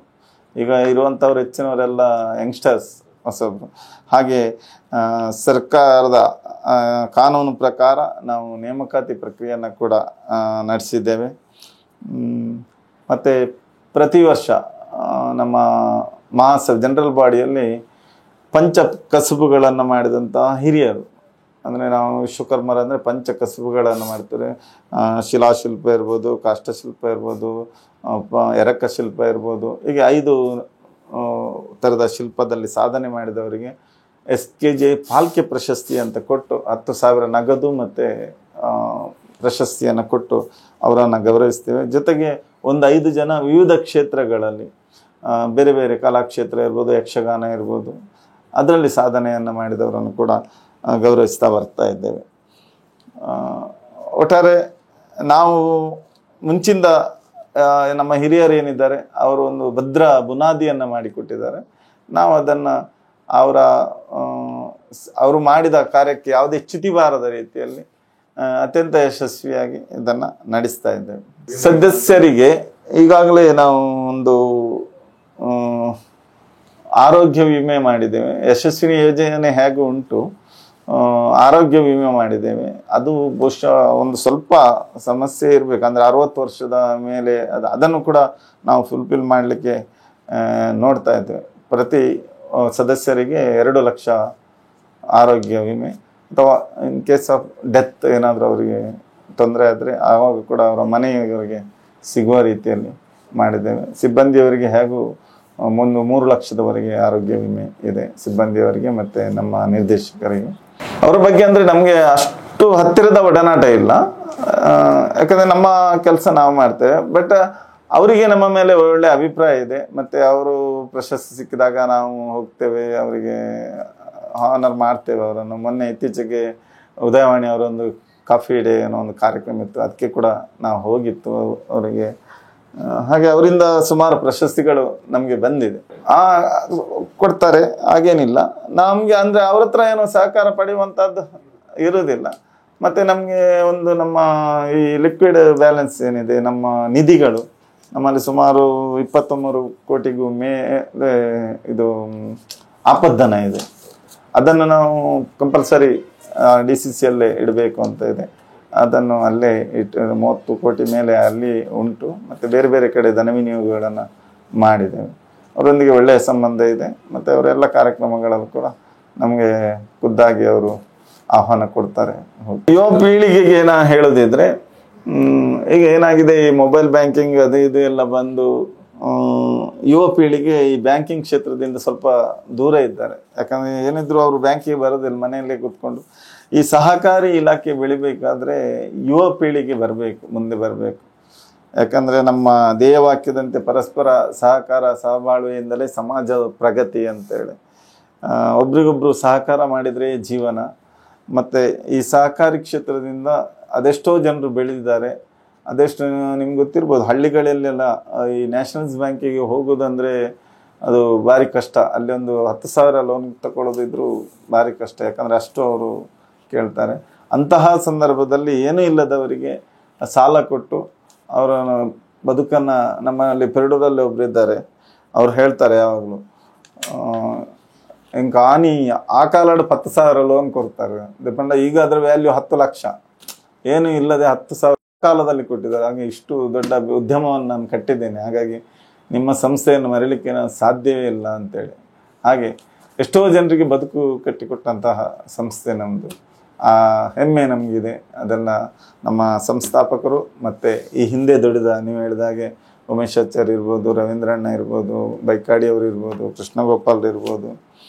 ಈಗ ಇರುವಂಥವ್ರು ಹೆಚ್ಚಿನವರೆಲ್ಲ ಯಂಗ್ಸ್ಟರ್ಸ್ ಹೊಸಬ್ರು. ಹಾಗೆ ಸರ್ಕಾರದ ಕಾನೂನು ಪ್ರಕಾರ ನಾವು ನೇಮಕಾತಿ ಪ್ರಕ್ರಿಯೆಯನ್ನು ಕೂಡ ನಡೆಸಿದ್ದೇವೆ. ಮತ್ತು ಪ್ರತಿ ವರ್ಷ ನಮ್ಮ ಜನರಲ್ ಬಾಡಿಯಲ್ಲಿ ಪಂಚ ಕಸುಬುಗಳನ್ನು ಮಾಡಿದಂತಹ ಹಿರಿಯರು, ಅಂದರೆ ನಾವು ವಿಶ್ವಕರ್ಮರು ಅಂದರೆ ಪಂಚ ಕಸುಬುಗಳನ್ನು ಮಾಡ್ತಾರೆ. ಶಿಲಾಶಿಲ್ಪ ಇರ್ಬೋದು, ಕಾಷ್ಟಶಿಲ್ಪ ಇರ್ಬೋದು, ಎರಕ ಶಿಲ್ಪ ಇರ್ಬೋದು, ಹೀಗೆ 5 ಥರದ ಶಿಲ್ಪದಲ್ಲಿ ಸಾಧನೆ ಮಾಡಿದವರಿಗೆ SKJ ಪಾಲ್ಕೆ ಪ್ರಶಸ್ತಿ ಅಂತ ಕೊಟ್ಟು 10,000 ನಗದು ಮತ್ತು ಪ್ರಶಸ್ತಿಯನ್ನು ಕೊಟ್ಟು ಅವರನ್ನು ಗೌರವಿಸ್ತೇವೆ. ಜೊತೆಗೆ 5 ಜನ ವಿವಿಧ ಕ್ಷೇತ್ರಗಳಲ್ಲಿ ಬೇರೆ ಬೇರೆ ಕಲಾಕ್ಷೇತ್ರ ಇರ್ಬೋದು, ಯಕ್ಷಗಾನ ಇರ್ಬೋದು, ಅದರಲ್ಲಿ ಸಾಧನೆಯನ್ನು ಮಾಡಿದವರನ್ನು ಕೂಡ ಗೌರವಿಸ್ತಾ ಬರ್ತಾ ಇದ್ದೇವೆ. ಒಟ್ಟಾರೆ ನಾವು ಮುಂಚಿಂದ ನಮ್ಮ ಹಿರಿಯರು ಏನಿದ್ದಾರೆ ಅವರು ಒಂದು ಭದ್ರ ಬುನಾದಿಯನ್ನು ಮಾಡಿಕೊಟ್ಟಿದ್ದಾರೆ. ನಾವು ಅದನ್ನು ಅವರು ಮಾಡಿದ ಕಾರ್ಯಕ್ಕೆ ಯಾವುದೇ ಚ್ಯುತಿ ಬಾರದ ರೀತಿಯಲ್ಲಿ ಅತ್ಯಂತ ಯಶಸ್ವಿಯಾಗಿ ಇದನ್ನು ನಡೆಸ್ತಾ ಇದ್ದೇವೆ. ಸದಸ್ಯರಿಗೆ ಈಗಾಗಲೇ ನಾವು ಒಂದು ಆರೋಗ್ಯ ವಿಮೆ ಮಾಡಿದ್ದೇವೆ. ಯಶಸ್ವಿನಿ ಯೋಜನೆ ಹೇಗೆ ಉಂಟು, ಆರೋಗ್ಯ ವಿಮೆ ಮಾಡಿದ್ದೇವೆ. ಅದು ಬಹುಶಃ ಒಂದು ಸ್ವಲ್ಪ ಸಮಸ್ಯೆ ಇರಬೇಕು, ಅಂದರೆ 60 ವರ್ಷದ ಮೇಲೆ ಅದನ್ನು ಕೂಡ ನಾವು ಫುಲ್ಫಿಲ್ ಮಾಡಲಿಕ್ಕೆ ನೋಡ್ತಾ ಇದ್ದೇವೆ. ಪ್ರತಿ ಸದಸ್ಯರಿಗೆ 2 ಲಕ್ಷ ಆರೋಗ್ಯ ವಿಮೆ, ಅಥವಾ ಇನ್ ಕೇಸ್ ಆಫ್ ಡೆತ್ ಏನಾದರೂ ಅವರಿಗೆ ತೊಂದರೆ ಆದರೆ ಆವಾಗ ಕೂಡ ಅವರ ಮನೆಯವರಿಗೆ ಸಿಗುವ ರೀತಿಯಲ್ಲಿ ಮಾಡಿದ್ದೇವೆ. ಸಿಬ್ಬಂದಿಯವರಿಗೆ ಹೇಗೂ 3 ಲಕ್ಷದವರೆಗೆ ಆರೋಗ್ಯ ವಿಮೆ ಇದೆ ಸಿಬ್ಬಂದಿಯವರಿಗೆ ಮತ್ತು ನಮ್ಮ ನಿರ್ದೇಶಕರಿಗೆ. ಅವರ ಬಗ್ಗೆ ಅಂದರೆ ನಮಗೆ ಅಷ್ಟು ಹತ್ತಿರದ ಒಡನಾಟ ಇಲ್ಲ, ಯಾಕಂದರೆ ನಮ್ಮ ಕೆಲಸ ನಾವು ಮಾಡ್ತೇವೆ. ಬಟ್ ಅವರಿಗೆ ನಮ್ಮ ಮೇಲೆ ಒಳ್ಳೆ ಅಭಿಪ್ರಾಯ ಇದೆ. ಮತ್ತು ಅವರು ಪ್ರಶಸ್ತಿ ಸಿಕ್ಕಿದಾಗ ನಾವು ಹೋಗ್ತೇವೆ, ಅವರಿಗೆ ಹಾನರ್ ಮಾಡ್ತೇವೆ ಅವರನ್ನು. ಮೊನ್ನೆ ಇತ್ತೀಚೆಗೆ ಉದಯವಾಣಿ ಅವರೊಂದು ಕಾಫಿ ಡೇ ಅನ್ನೋ ಒಂದು ಕಾರ್ಯಕ್ರಮ ಇತ್ತು, ಅದಕ್ಕೆ ಕೂಡ ನಾವು ಹೋಗಿತ್ತು ಅವರಿಗೆ. ಹಾಗೆ ಅವರಿಂದ ಸುಮಾರು ಪ್ರಶಸ್ತಿಗಳು ನಮಗೆ ಬಂದಿದೆ. ಕೊಡ್ತಾರೆ, ಹಾಗೇನಿಲ್ಲ. ನಮಗೆ ಅಂದರೆ ಅವ್ರ ಹತ್ರ ಏನೋ ಸಹಕಾರ ಪಡೆಯುವಂಥದ್ದು ಇರೋದಿಲ್ಲ. ಮತ್ತು ನಮಗೆ ಒಂದು ನಮ್ಮ ಈ ಲಿಕ್ವಿಡ್ ಬ್ಯಾಲೆನ್ಸ್ ಏನಿದೆ, ನಮ್ಮ ನಿಧಿಗಳು ನಮ್ಮಲ್ಲಿ ಸುಮಾರು 23 ಕೋಟಿಗೂ ಮೇಲೆ ಇದು ಆಪದ್ದನ ಇದೆ. ಅದನ್ನು ನಾವು ಕಂಪಲ್ಸರಿ DCCಯಲ್ಲೇ ಇಡಬೇಕು ಅಂತ ಇದೆ. ಅದನ್ನು ಅಲ್ಲೇ 30 ಕೋಟಿ ಮೇಲೆ ಅಲ್ಲಿ ಉಂಟು. ಮತ್ತು ಬೇರೆ ಬೇರೆ ಕಡೆ ಧನ ವಿನಿಯೋಗಗಳನ್ನು ಮಾಡಿದ್ದೇವೆ. ಅವರೊಂದಿಗೆ ಒಳ್ಳೆಯ ಸಂಬಂಧ ಇದೆ. ಮತ್ತು ಅವರೆಲ್ಲ ಕಾರ್ಯಕ್ರಮಗಳಲ್ಲೂ ಕೂಡ ನಮಗೆ ಖುದ್ದಾಗಿ ಅವರು ಆಹ್ವಾನ ಕೊಡ್ತಾರೆ. ಯುವ ಪೀಳಿಗೆಗೆ ನಾ ಹೇಳೋದಿದ್ರೆ, ಈಗ ಏನಾಗಿದೆ, ಈ ಮೊಬೈಲ್ ಬ್ಯಾಂಕಿಂಗ್ ಅದು ಇದು ಎಲ್ಲ ಬಂದು ಯುವ ಪೀಳಿಗೆ ಈ ಬ್ಯಾಂಕಿಂಗ್ ಕ್ಷೇತ್ರದಿಂದ ಸ್ವಲ್ಪ ದೂರ ಇದ್ದಾರೆ. ಯಾಕಂದರೆ ಏನಿದ್ರು ಅವರು ಬ್ಯಾಂಕಿಗೆ ಬರೋದಿಲ್ಲ, ಮನೆಯಲ್ಲೇ ಕೂತ್ಕೊಂಡು. ಈ ಸಹಕಾರಿ ಇಲಾಖೆ ಬೆಳಿಬೇಕಾದ್ರೆ ಯುವ ಪೀಳಿಗೆ ಬರಬೇಕು, ಮುಂದೆ ಬರಬೇಕು. ಯಾಕಂದರೆ ನಮ್ಮ ಧ್ಯೇಯವಾಕ್ಯದಂತೆ ಪರಸ್ಪರ ಸಹಕಾರ ಸಹಬಾಳ್ವೆಯಿಂದಲೇ ಸಮಾಜ ಪ್ರಗತಿ ಅಂತೇಳಿ. ಒಬ್ರಿಗೊಬ್ರು ಸಹಕಾರ ಮಾಡಿದರೆ ಜೀವನ. ಮತ್ತು ಈ ಸಹಕಾರಿ ಕ್ಷೇತ್ರದಿಂದ ಅದೆಷ್ಟೋ ಜನರು ಬೆಳೆದಿದ್ದಾರೆ. ಅದೆಷ್ಟು ನಿಮ್ಗೆ ಗೊತ್ತಿರ್ಬೋದು, ಹಳ್ಳಿಗಳಲ್ಲೆಲ್ಲ ಈ ನ್ಯಾಷನಲ್ಸ್ ಬ್ಯಾಂಕಿಗೆ ಹೋಗೋದಂದರೆ ಅದು ಭಾರಿ ಕಷ್ಟ. ಅಲ್ಲಿ ಒಂದು 10,000 ಲೋನ್ ತಗೊಳ್ಳೋದಿದ್ರು ಭಾರಿ ಕಷ್ಟ, ಯಾಕಂದರೆ ಅಷ್ಟು ಅವರು ಕೇಳ್ತಾರೆ. ಅಂತಹ ಸಂದರ್ಭದಲ್ಲಿ ಏನೂ ಇಲ್ಲದವರಿಗೆ ಸಾಲ ಕೊಟ್ಟು ಅವರ ಬದುಕನ್ನು, ನಮ್ಮಲ್ಲಿ ಪೆರಡೂರಲ್ಲಿ ಒಬ್ಬರಿದ್ದಾರೆ, ಅವ್ರು ಹೇಳ್ತಾರೆ ಯಾವಾಗಲೂ, ಹಿಂಗೆ ಆ ಕಾಲದ 10,000 ಲೋನ್ ಕೊಡ್ತಾರೆ. ಡಿಪೆಂಡ್, ಈಗ ಅದರ ವ್ಯಾಲ್ಯೂ 10 ಲಕ್ಷ. ಏನು ಇಲ್ಲದೆ 10,000 ಕಾಲದಲ್ಲಿ ಕೊಟ್ಟಿದ್ದಾರೆ. ಹಾಗೆ ಇಷ್ಟು ದೊಡ್ಡ ಉದ್ಯಮವನ್ನು ನಾನು ಕಟ್ಟಿದ್ದೇನೆ, ಹಾಗಾಗಿ ನಿಮ್ಮ ಸಂಸ್ಥೆಯನ್ನು ಮರೀಲಿಕ್ಕೆ ನಾನು ಸಾಧ್ಯವೇ ಇಲ್ಲ ಅಂತೇಳಿ. ಹಾಗೆ ಎಷ್ಟೋ ಜನರಿಗೆ ಬದುಕು ಕಟ್ಟಿಕೊಟ್ಟಂತಹ ಸಂಸ್ಥೆ ನಮ್ಮದು. ಆ ಹೆಮ್ಮೆ ನಮಗಿದೆ. ಅದೆಲ್ಲ ನಮ್ಮ ಸಂಸ್ಥಾಪಕರು ಮತ್ತು ಈ ಹಿಂದೆ ದುಡಿದ, ನೀವು ಹೇಳಿದಾಗೆ ಉಮೇಶ್ ಆಚಾರ್ಯ ಇರ್ಬೋದು, ರವೀಂದ್ರಣ್ಣ ಇರ್ಬೋದು, ಬೈಕಾಡಿ ಅವರು ಇರ್ಬೋದು, ಕೃಷ್ಣಗೋಪಾಲ್ ಇರ್ಬೋದು,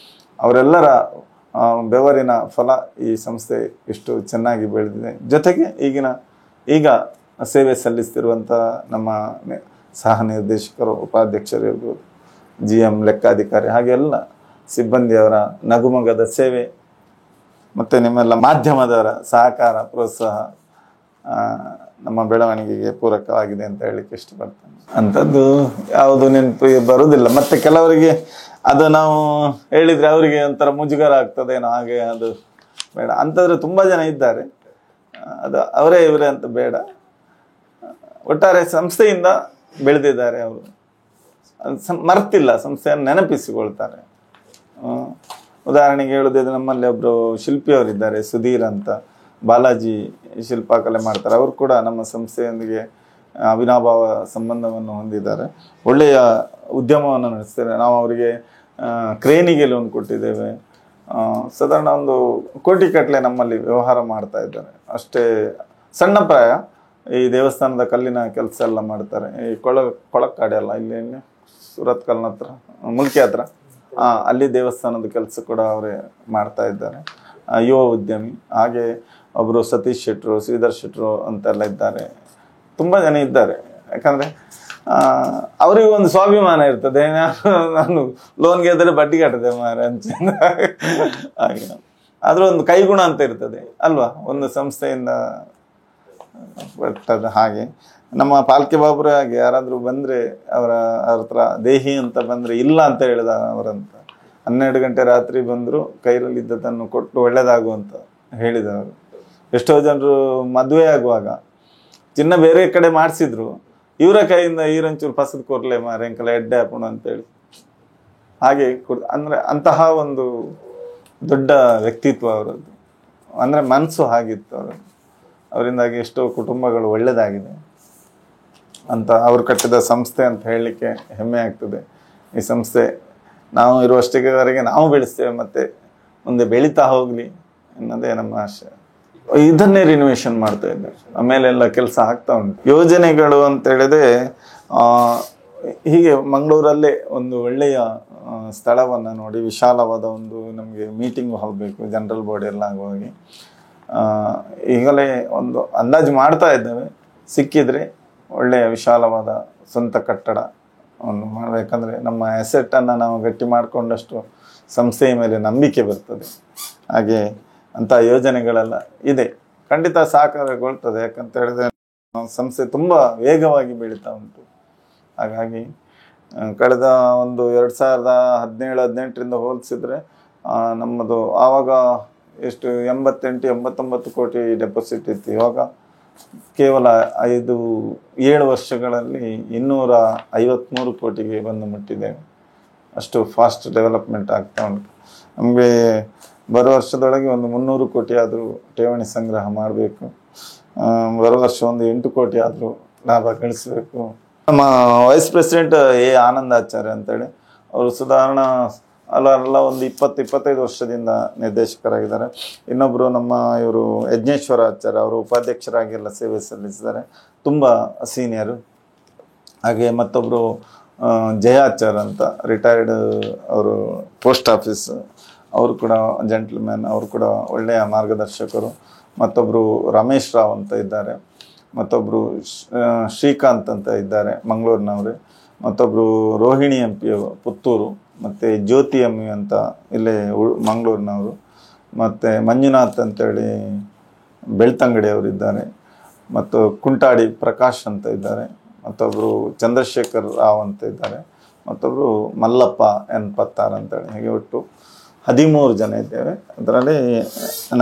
ಅವರೆಲ್ಲರ ಬೆವರಿನ ಫಲ ಈ ಸಂಸ್ಥೆ ಇಷ್ಟು ಚೆನ್ನಾಗಿ ಬೆಳೆದಿದೆ. ಜೊತೆಗೆ ಈಗ ಸೇವೆ ಸಲ್ಲಿಸ್ತಿರುವಂಥ ನಮ್ಮ ಸಹ ನಿರ್ದೇಶಕರು, ಉಪಾಧ್ಯಕ್ಷರು ಇರ್ಬೋದು, GM ಲೆಕ್ಕಾಧಿಕಾರಿ, ಹಾಗೆಲ್ಲ ಸಿಬ್ಬಂದಿಯವರ ನಗುಮೊಗದ ಸೇವೆ ಮತ್ತು ನಿಮ್ಮೆಲ್ಲ ಮಾಧ್ಯಮದವರ ಸಹಕಾರ ಪ್ರೋತ್ಸಾಹ ನಮ್ಮ ಬೆಳವಣಿಗೆಗೆ ಪೂರಕವಾಗಿದೆ ಅಂತ ಹೇಳಲಿಕ್ಕೆ ಇಷ್ಟಪಡ್ತೇನೆ. ಅಂಥದ್ದು ಯಾವುದು ನೆನಪು ಬರುವುದಿಲ್ಲ. ಮತ್ತು ಕೆಲವರಿಗೆ ಅದು ನಾವು ಹೇಳಿದರೆ ಅವರಿಗೆ ಒಂಥರ ಮುಜುಗರ ಆಗ್ತದೇನೋ, ಹಾಗೆ ಅದು ಬೇಡ. ಅಂಥದ್ರೆ ತುಂಬ ಜನ ಇದ್ದಾರೆ, ಅದು ಅವರೇ ಇವರೇ ಅಂತ ಬೇಡ. ಒಟ್ಟಾರೆ ಸಂಸ್ಥೆಯಿಂದ ಬೆಳೆದಿದ್ದಾರೆ ಅವರು, ಮರ್ತಿಲ್ಲ, ಸಂಸ್ಥೆಯನ್ನು ನೆನಪಿಸಿಕೊಳ್ತಾರೆ. ಉದಾಹರಣೆಗೆ ಹೇಳೋದಿದ್ರೆ, ನಮ್ಮಲ್ಲಿ ಒಬ್ಬರು ಶಿಲ್ಪಿಯವರಿದ್ದಾರೆ, ಸುಧೀರ್ ಅಂತ, ಬಾಲಾಜಿ ಶಿಲ್ಪಕಲೆ ಮಾಡ್ತಾರೆ. ಅವರು ಕೂಡ ನಮ್ಮ ಸಂಸ್ಥೆಯೊಂದಿಗೆ ಅವಿನಾಭಾವ ಸಂಬಂಧವನ್ನು ಹೊಂದಿದ್ದಾರೆ. ಒಳ್ಳೆಯ ಉದ್ಯಮವನ್ನು ನಡೆಸ್ತಾರೆ. ನಾವು ಅವರಿಗೆ ಕ್ರೇನಿಗೆ ಲೋನ್ ಕೊಟ್ಟಿದ್ದೇವೆ. ಸಾಧಾರಣ 1 ಕೋಟಿ ಕಟ್ಟಲೆ ನಮ್ಮಲ್ಲಿ ವ್ಯವಹಾರ ಮಾಡ್ತಾ ಇದ್ದಾರೆ. ಅಷ್ಟೇ ಸಣ್ಣ ಪ್ರಾಯ. ಈ ದೇವಸ್ಥಾನದ ಕಲ್ಲಿನ ಕೆಲಸ ಎಲ್ಲ ಮಾಡ್ತಾರೆ. ಈ ಕೊಳಕ್ಕಾಡಿ ಅಲ್ಲ, ಇಲ್ಲಿ ಸೂರತ್ ಕಲ್ನ ಹತ್ರ, ಮುಲ್ಕಿ ಹತ್ರ, ಅಲ್ಲಿ ದೇವಸ್ಥಾನದ ಕೆಲಸ ಕೂಡ ಅವರೇ ಮಾಡ್ತಾ ಇದ್ದಾರೆ. ಯುವ ಉದ್ಯಮಿ. ಹಾಗೆ ಒಬ್ಬರು ಸತೀಶ್ ಶೆಟ್ರು, ಶ್ರೀಧರ್ ಶೆಟ್ರು ಅಂತೆಲ್ಲ ಇದ್ದಾರೆ. ತುಂಬ ಜನ ಇದ್ದಾರೆ. ಯಾಕಂದರೆ ಅವರಿಗೂ ಒಂದು ಸ್ವಾಭಿಮಾನ ಇರ್ತದೆ, ನಾನು ಲೋನ್ಗೆ ಆದರೆ ಬಡ್ಡಿ ಕಟ್ಟದೆ ಮಾರೆ ಅಂಚಿಂದ. ಹಾಗೆ ಆದರೂ ಒಂದು ಕೈಗುಣ ಅಂತ ಇರ್ತದೆ ಅಲ್ವಾ, ಒಂದು ಸಂಸ್ಥೆಯಿಂದ ಬರ್ತದೆ. ಹಾಗೆ ನಮ್ಮ ಪಾಲ್ಕೆ ಬಾಬುರ ಹಾಗೆ ಯಾರಾದರೂ ಬಂದರೆ ಅವ್ರ ಹತ್ರ ದೇಹಿ ಅಂತ ಬಂದರೆ ಇಲ್ಲ ಅಂತ ಹೇಳಿದ ಅವರಂತ. 12 ಗಂಟೆ ರಾತ್ರಿ ಬಂದರು, ಕೈರಲ್ಲಿದ್ದದನ್ನು ಕೊಟ್ಟು ಒಳ್ಳೆಯದಾಗುವಂತ ಹೇಳಿದವರು. ಎಷ್ಟೋ ಜನರು ಮದುವೆ ಆಗುವಾಗ ಚಿನ್ನ ಬೇರೆ ಕಡೆ ಮಾಡಿಸಿದ್ರು, ಇವರ ಕೈಯಿಂದ ಈರಂಚೂರು ಫಸದ್ ಕೊರ್ಲೆ ಮಾರೆ ಎಂಕಲ ಎಡ್ಡೆ ಹಾಕೋಣ ಅಂತೇಳಿ ಹಾಗೆ ಅಂದರೆ ಅಂತಹ ಒಂದು ದೊಡ್ಡ ವ್ಯಕ್ತಿತ್ವ ಅವರದ್ದು. ಅಂದರೆ ಮನಸ್ಸು ಆಗಿತ್ತು ಅವರಿಂದಾಗಿ ಎಷ್ಟೋ ಕುಟುಂಬಗಳು ಒಳ್ಳೆಯದಾಗಿದೆ ಅಂತ ಅವರು ಕಟ್ಟಿದ ಸಂಸ್ಥೆ ಅಂತ ಹೇಳಲಿಕ್ಕೆ ಹೆಮ್ಮೆ ಆಗ್ತದೆ. ಈ ಸಂಸ್ಥೆ ನಾವು ಇರುವಷ್ಟಿಗೆವರೆಗೆ ನಾವು ಬೆಳೆಸ್ತೇವೆ, ಮತ್ತು ಮುಂದೆ ಬೆಳೀತಾ ಹೋಗಲಿ ಅನ್ನೋದೇ ನಮ್ಮ ಆಶೆ. ಇದನ್ನೇ ರಿನೋವೇಷನ್ ಮಾಡ್ತಾ ಇದ್ದಾರೆ, ಆಮೇಲೆಲ್ಲ ಕೆಲಸ ಆಗ್ತಾ ಉಂಟು. ಯೋಜನೆಗಳು ಅಂತ ಹೇಳಿದ್ರೆ ಹೀಗೆ ಮಂಗಳೂರಲ್ಲೇ ಒಂದು ಒಳ್ಳೆಯ ಸ್ಥಳವನ್ನು ನೋಡಿ, ವಿಶಾಲವಾದ ಒಂದು ನಮಗೆ ಮೀಟಿಂಗ್ ಹಾಲ್ ಬೇಕು, ಜನರಲ್ ಬಾಡಿ ಎಲ್ಲ ಆಗುವಾಗಿ ಈಗಲೇ ಒಂದು ಅಂದಾಜು ಮಾಡ್ತಾ ಇದ್ದೇವೆ. ಸಿಕ್ಕಿದರೆ ಒಳ್ಳೆಯ ವಿಶಾಲವಾದ ಸ್ವಂತ ಕಟ್ಟಡ ಒಂದು ಮಾಡಬೇಕಂದ್ರೆ ನಮ್ಮ ಅಸೆಟ್ಟನ್ನು ನಾವು ಗಟ್ಟಿ ಮಾಡಿಕೊಂಡಷ್ಟು ಸಂಸ್ಥೆಯ ಮೇಲೆ ನಂಬಿಕೆ ಬರ್ತದೆ. ಹಾಗೆ ಅಂಥ ಯೋಜನೆಗಳೆಲ್ಲ ಇದೆ, ಖಂಡಿತ ಸಾಕಾರಗೊಳ್ತದೆ. ಯಾಕಂತ ಹೇಳಿದ್ರೆ ಸಂಸ್ಥೆ ತುಂಬ ವೇಗವಾಗಿ ಬೆಳೀತಾ ಉಂಟು. ಹಾಗಾಗಿ ಕಳೆದ ಒಂದು 2017-18ರಿಂದ ಹೋಲಿಸಿದ್ರೆ ನಮ್ಮದು ಆವಾಗ ಎಷ್ಟು 88-89 ಕೋಟಿ ಡೆಪಾಸಿಟ್ ಇತ್ತು. ಇವಾಗ ಕೇವಲ 5-7 ವರ್ಷಗಳಲ್ಲಿ 253 ಕೋಟಿಗೆ ಬಂದು ಮುಟ್ಟಿದ್ದೇವೆ. ಅಷ್ಟು ಫಾಸ್ಟ್ ಡೆವಲಪ್ಮೆಂಟ್ ಆಗ್ತಾ ಉಂಟು. ನಮಗೆ ಬರೋ ವರ್ಷದೊಳಗೆ ಒಂದು 300 ಕೋಟಿ ಆದರೂ ಠೇವಣಿ ಸಂಗ್ರಹ ಮಾಡಬೇಕು. ಬರೋ ವರ್ಷ ಒಂದು 8 ಕೋಟಿ ಆದರೂ ಲಾಭ ಗಳಿಸಬೇಕು. ನಮ್ಮ ವೈಸ್ ಪ್ರೆಸಿಡೆಂಟ್ ಆನಂದಾಚಾರ್ಯ ಅಂತೇಳಿ, ಅವರು ಸಾಧಾರಣ ಅಲ್ಲ ಒಂದು 20-25 ವರ್ಷದಿಂದ ನಿರ್ದೇಶಕರಾಗಿದ್ದಾರೆ. ಇನ್ನೊಬ್ಬರು ನಮ್ಮ ಇವರು ಯಜ್ಞೇಶ್ವರ ಆಚಾರ್ಯ, ಅವರು ಉಪಾಧ್ಯಕ್ಷರಾಗೆಲ್ಲ ಸೇವೆ ಸಲ್ಲಿಸಿದ್ದಾರೆ, ತುಂಬ ಸೀನಿಯರು. ಹಾಗೆ ಮತ್ತೊಬ್ಬರು ಜಯಾಚಾರ್ಯ ಅಂತ ರಿಟೈರ್ಡ್, ಅವರು ಪೋಸ್ಟ್ ಆಫೀಸ್, ಅವರು ಕೂಡ ಜೆಂಟ್ಲ್ಮ್ಯಾನ್, ಅವರು ಕೂಡ ಒಳ್ಳೆಯ ಮಾರ್ಗದರ್ಶಕರು. ಮತ್ತೊಬ್ಬರು ರಮೇಶ್ ರಾವ್ ಅಂತ ಇದ್ದಾರೆ, ಮತ್ತೊಬ್ಬರು ಶ್ರೀಕಾಂತ್ ಅಂತ ಇದ್ದಾರೆ ಮಂಗಳೂರಿನವರೇ, ಮತ್ತೊಬ್ಬರು ರೋಹಿಣಿ ಎಂ ಪಿ ಪುತ್ತೂರು, ಮತ್ತು ಜ್ಯೋತಿ ಎಂ ಅಂತ ಇಲ್ಲೇ ಮಂಗಳೂರಿನವರು, ಮತ್ತು ಮಂಜುನಾಥ್ ಅಂತೇಳಿ ಬೆಳ್ತಂಗಡಿ ಅವರಿದ್ದಾರೆ, ಮತ್ತು ಕುಂಟಾಡಿ ಪ್ರಕಾಶ್ ಅಂತ ಇದ್ದಾರೆ, ಮತ್ತೊಬ್ಬರು ಚಂದ್ರಶೇಖರ್ ರಾವ್ ಅಂತ ಇದ್ದಾರೆ, ಮತ್ತೊಬ್ಬರು ಮಲ್ಲಪ್ಪ ಎನ್ ಪತ್ತಾರ್ ಅಂತೇಳಿ. ಹೀಗೆ ಒಟ್ಟು 13 ಜನ ಇದ್ದೇವೆ. ಅದರಲ್ಲಿ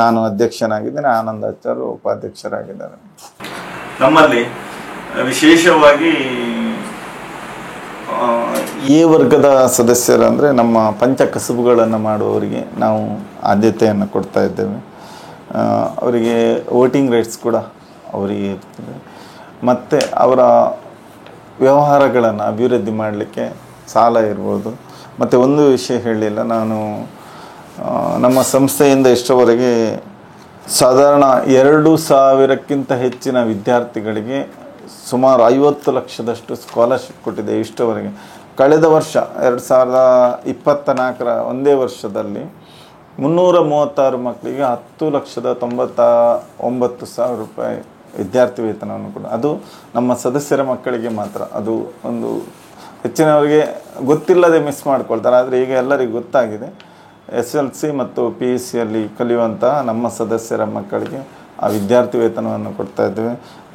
ನಾನು ಅಧ್ಯಕ್ಷನಾಗಿದ್ದೇನೆ, ಆನಂದಾಚಾರ್ಯ ಉಪಾಧ್ಯಕ್ಷರಾಗಿದ್ದಾರೆ. ನಮ್ಮಲ್ಲಿ ವಿಶೇಷವಾಗಿ ಎ ವರ್ಗದ ಸದಸ್ಯರು ಅಂದರೆ ನಮ್ಮ ಪಂಚ ಕಸುಬುಗಳನ್ನು ಮಾಡುವವರಿಗೆ ನಾವು ಆದ್ಯತೆಯನ್ನು ಕೊಡ್ತಾ ಇದ್ದೇವೆ. ಅವರಿಗೆ ವೋಟಿಂಗ್ ರೈಟ್ಸ್ ಕೂಡ ಅವರಿಗೆ ಇರ್ತದೆ. ಮತ್ತು ಅವರ ವ್ಯವಹಾರಗಳನ್ನು ಅಭಿವೃದ್ಧಿ ಮಾಡಲಿಕ್ಕೆ ಸಾಲ ಇರ್ಬೋದು. ಮತ್ತು ಒಂದು ವಿಷಯ ಹೇಳಿಲ್ಲ, ನಾನು ನಮ್ಮ ಸಂಸ್ಥೆಯಿಂದ ಇಷ್ಟರವರೆಗೆ ಸಾಧಾರಣ 2,000ಕ್ಕಿಂತ ಹೆಚ್ಚಿನ ವಿದ್ಯಾರ್ಥಿಗಳಿಗೆ ಸುಮಾರು 50 ಲಕ್ಷದಷ್ಟು ಸ್ಕಾಲರ್ಶಿಪ್ ಕೊಟ್ಟಿದೆ ಇಷ್ಟವರೆಗೆ. ಕಳೆದ ವರ್ಷ 2024ರ ಒಂದೇ ವರ್ಷದಲ್ಲಿ 336 ಮಕ್ಕಳಿಗೆ 10,99,000 ರೂಪಾಯಿ ವಿದ್ಯಾರ್ಥಿ ವೇತನವನ್ನು ಕೂಡ, ಅದು ನಮ್ಮ ಸದಸ್ಯರ ಮಕ್ಕಳಿಗೆ ಮಾತ್ರ. ಅದು ಒಂದು ಹೆಚ್ಚಿನವರಿಗೆ ಗೊತ್ತಿಲ್ಲದೆ ಮಿಸ್ ಮಾಡ್ಕೊಳ್ತಾರೆ, ಆದರೆ ಈಗ ಎಲ್ಲರಿಗೂ ಗೊತ್ತಾಗಿದೆ. SLC ಮತ್ತು PUCಯಲ್ಲಿ ಕಲಿಯುವಂತಹ ನಮ್ಮ ಸದಸ್ಯರ ಮಕ್ಕಳಿಗೆ ಆ ವಿದ್ಯಾರ್ಥಿ ವೇತನವನ್ನು ಕೊಡ್ತಾ ಇದ್ದೇವೆ.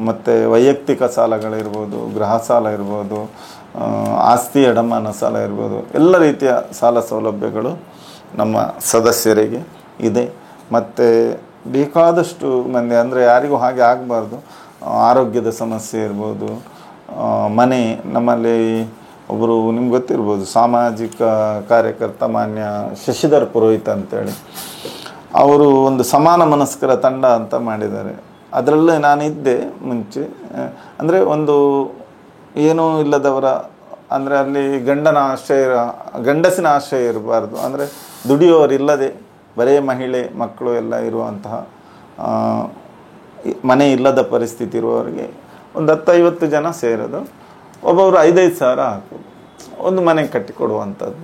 ಮತ್ತು ವೈಯಕ್ತಿಕ ಸಾಲಗಳಿರ್ಬೋದು, ಗೃಹ ಸಾಲ ಇರ್ಬೋದು, ಆಸ್ತಿ ಅಡಮಾನ ಸಾಲ ಇರ್ಬೋದು, ಎಲ್ಲ ರೀತಿಯ ಸಾಲ ಸೌಲಭ್ಯಗಳು ನಮ್ಮ ಸದಸ್ಯರಿಗೆ ಇದೆ. ಮತ್ತು ಬೇಕಾದಷ್ಟು ಮಂದಿ, ಅಂದರೆ ಯಾರಿಗೂ ಹಾಗೆ ಆಗಬಾರ್ದು, ಆರೋಗ್ಯದ ಸಮಸ್ಯೆ ಇರ್ಬೋದು, ಮನೆ, ನಮ್ಮಲ್ಲಿ ಒಬ್ಬರು ನಿಮ್ಗೆ ಗೊತ್ತಿರ್ಬೋದು ಸಾಮಾಜಿಕ ಕಾರ್ಯಕರ್ತ ಮಾನ್ಯ ಶಶಿಧರ್ ಪುರೋಹಿತ್ ಅಂತೇಳಿ, ಅವರು ಒಂದು ಸಮಾನ ಮನಸ್ಕರ ತಂಡ ಅಂತ ಮಾಡಿದ್ದಾರೆ. ಅದರಲ್ಲೇ ನಾನಿದ್ದೆ ಮುಂಚೆ. ಅಂದರೆ ಒಂದು ಏನೂ ಇಲ್ಲದವರ, ಅಂದರೆ ಅಲ್ಲಿ ಗಂಡಸಿನ ಆಶ್ರಯ ಇರಬಾರ್ದು, ಅಂದರೆ ದುಡಿಯೋರಿಲ್ಲದೆ ಬರೇ ಮಹಿಳೆ ಮಕ್ಕಳು ಎಲ್ಲ ಇರುವಂತಹ ಮನೆ ಇಲ್ಲದ ಪರಿಸ್ಥಿತಿ ಇರುವವರಿಗೆ ಒಂದು 10-50 ಜನ ಸೇರೋದು, ಒಬ್ಬೊಬ್ಬರು 5-5 ಸಾವಿರ ಹಾಕೋದು, ಒಂದು ಮನೆ ಕಟ್ಟಿಕೊಡುವಂಥದ್ದು.